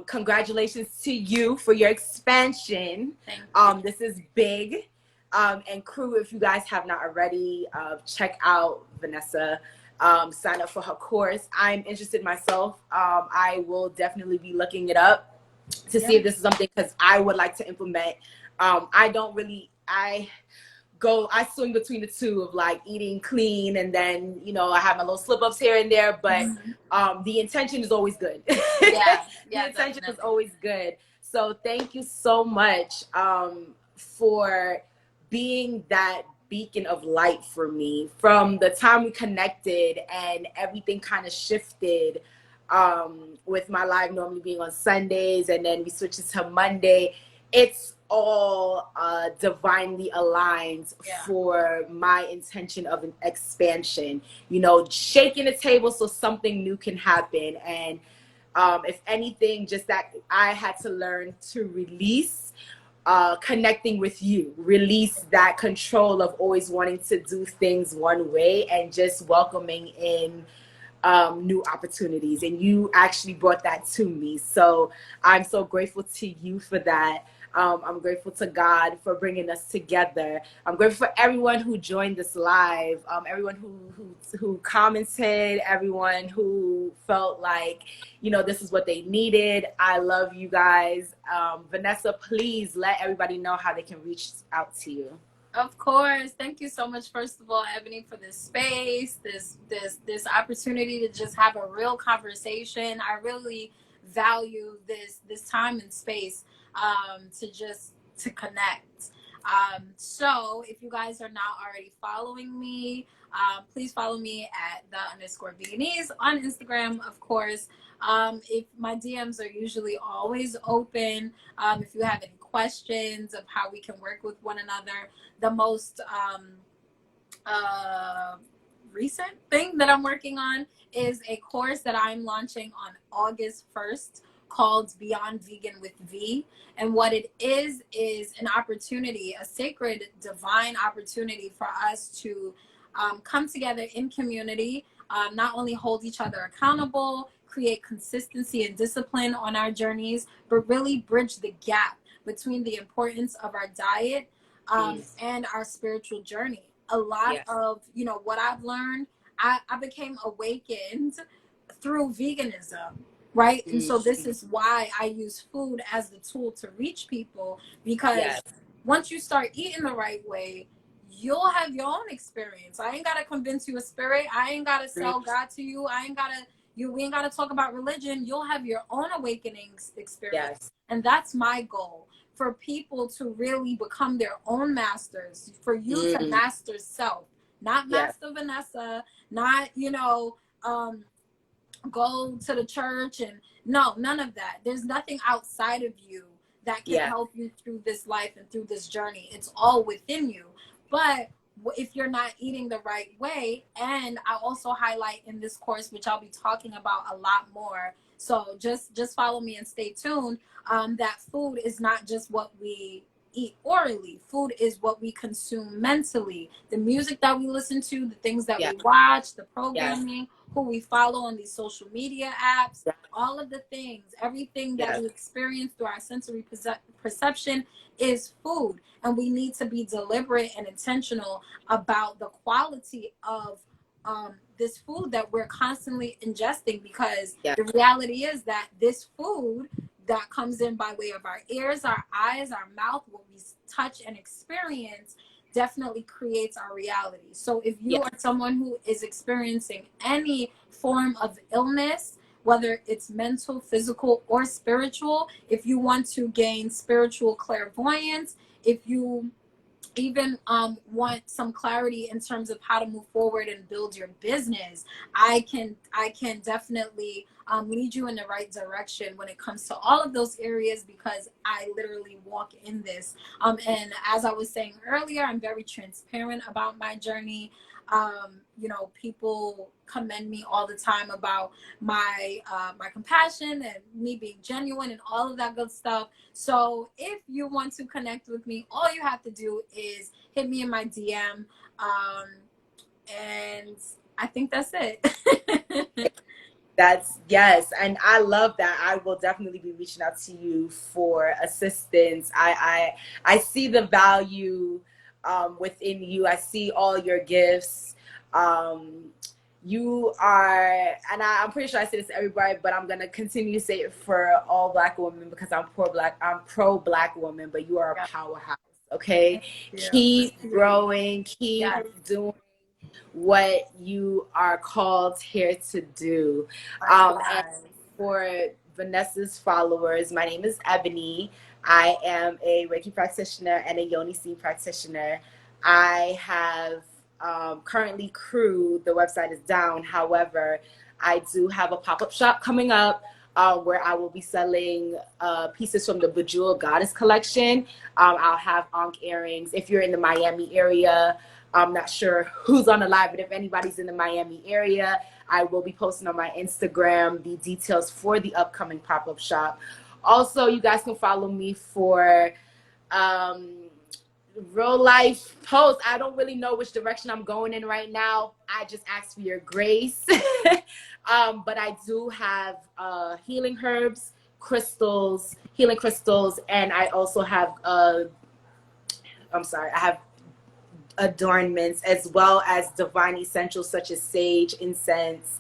Congratulations to you for your expansion. This is big. And crew, if you guys have not already, check out Vanessa. Sign up for her course. I'm interested myself. I will definitely be looking it up to see if this is something, because I would like to implement. I swing between the two of like eating clean, and then, you know, I have my little slip ups here and there, but the intention is always good. Yeah, the intention is always good. So thank you so much for being that beacon of light for me. From the time we connected and everything kind of shifted, with my live normally being on Sundays, and then we switched it to Monday. It's all divinely aligned for my intention of an expansion, you know, shaking the table so something new can happen. And if anything, just that I had to learn to release, connecting with you, release that control of always wanting to do things one way, and just welcoming in new opportunities. And you actually brought that to me. So I'm so grateful to you for that. I'm grateful to God for bringing us together. I'm grateful for everyone who joined this live, everyone who commented, everyone who felt like, you know, this is what they needed. I love you guys. Vanessa, please let everybody know how they can reach out to you. Of course. Thank you so much, first of all, Ebony, for this space, this opportunity to just have a real conversation. I really value this time and space to connect. So if you guys are not already following me, please follow me at _veganese on Instagram, of course. If my DMs are usually always open, if you have any questions of how we can work with one another. The most recent thing that I'm working on is a course that I'm launching on August 1st called Beyond Vegan with V. And what it is an opportunity, a sacred, divine opportunity for us to come together in community, not only hold each other accountable, create consistency and discipline on our journeys, but really bridge the gap between the importance of our diet and our spiritual journey. A lot of, you know, what I've learned, I became awakened through veganism, right? And so this is why I use food as the tool to reach people, because once you start eating the right way, you'll have your own experience. I ain't got to convince you a spirit. I ain't got to sell God to you. We ain't got to talk about religion. You'll have your own awakening experience. And that's my goal, for people to really become their own masters, for you to master self, not master Vanessa, not, you know, go to the church and none of that. There's nothing outside of you that can help you through this life and through this journey. It's all within you. But if you're not eating the right way, and I also highlight in this course, which I'll be talking about a lot more, so just follow me and stay tuned, that food is not just what we eat orally. Food is what we consume mentally. The music that we listen to, the things that we watch, the programming, who we follow on these social media apps, all of the things, everything that we experience through our sensory perception is food. And we need to be deliberate and intentional about the quality of this food that we're constantly ingesting, because the reality is that this food that comes in by way of our ears, our eyes, our mouth, what we touch and experience definitely creates our reality. So if you Yes. are someone who is experiencing any form of illness, whether it's mental, physical, or spiritual, if you want to gain spiritual clairvoyance, if you even want some clarity in terms of how to move forward and build your business, I can definitely lead you in the right direction when it comes to all of those areas, because I literally walk in this. And as I was saying earlier, I'm very transparent about my journey. You know, people commend me all the time about my compassion and me being genuine and all of that good stuff. So if you want to connect with me, all you have to do is hit me in my DM. And I think that's it. That's yes, and I love that. I will definitely be reaching out to you for assistance. I see the value within you. I see all your gifts. You are, and I'm pretty sure I say this to everybody, but I'm gonna continue to say it for all Black women because I'm pro Black woman. But you are a powerhouse. Okay, keep growing, keep doing what you are called here to do. And for Vanessa's followers, my name is Ebony. I am a Reiki practitioner and a Yoni Steam practitioner. I have currently Cru, the website is down. However, I do have a pop-up shop coming up where I will be selling pieces from the Bejeweled Goddess collection. I'll have Ankh earrings. If you're in the Miami area, I'm not sure who's on the live, but if anybody's in the Miami area, I will be posting on my Instagram the details for the upcoming pop-up shop. Also, you guys can follow me for real life posts. I don't really know which direction I'm going in right now. I just ask for your grace. But I do have healing herbs, crystals, healing crystals, and I also have I have adornments, as well as divine essentials such as sage, incense,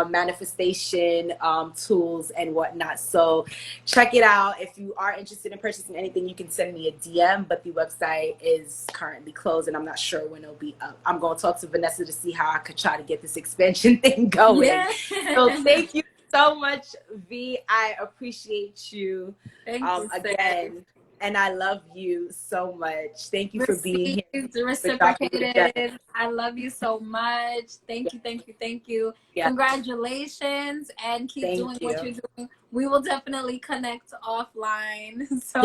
manifestation tools and whatnot. So check it out. If you are interested in purchasing anything, you can send me a DM, but the website is currently closed and I'm not sure when it'll be up. I'm going to talk to Vanessa to see how I could try to get this expansion thing going. Yeah. So thank you so much, V. I appreciate you. Thank you again. And I love you so much. Thank you for being here. Reciprocated. I love you so much. Thank you, thank you, thank you. Yeah. Congratulations, and keep doing what you're doing. We will definitely connect offline. So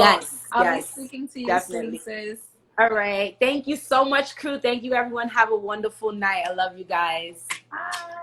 I'll be speaking to you soon, sis. All right. Thank you so much, crew. Thank you, everyone. Have a wonderful night. I love you guys. Bye.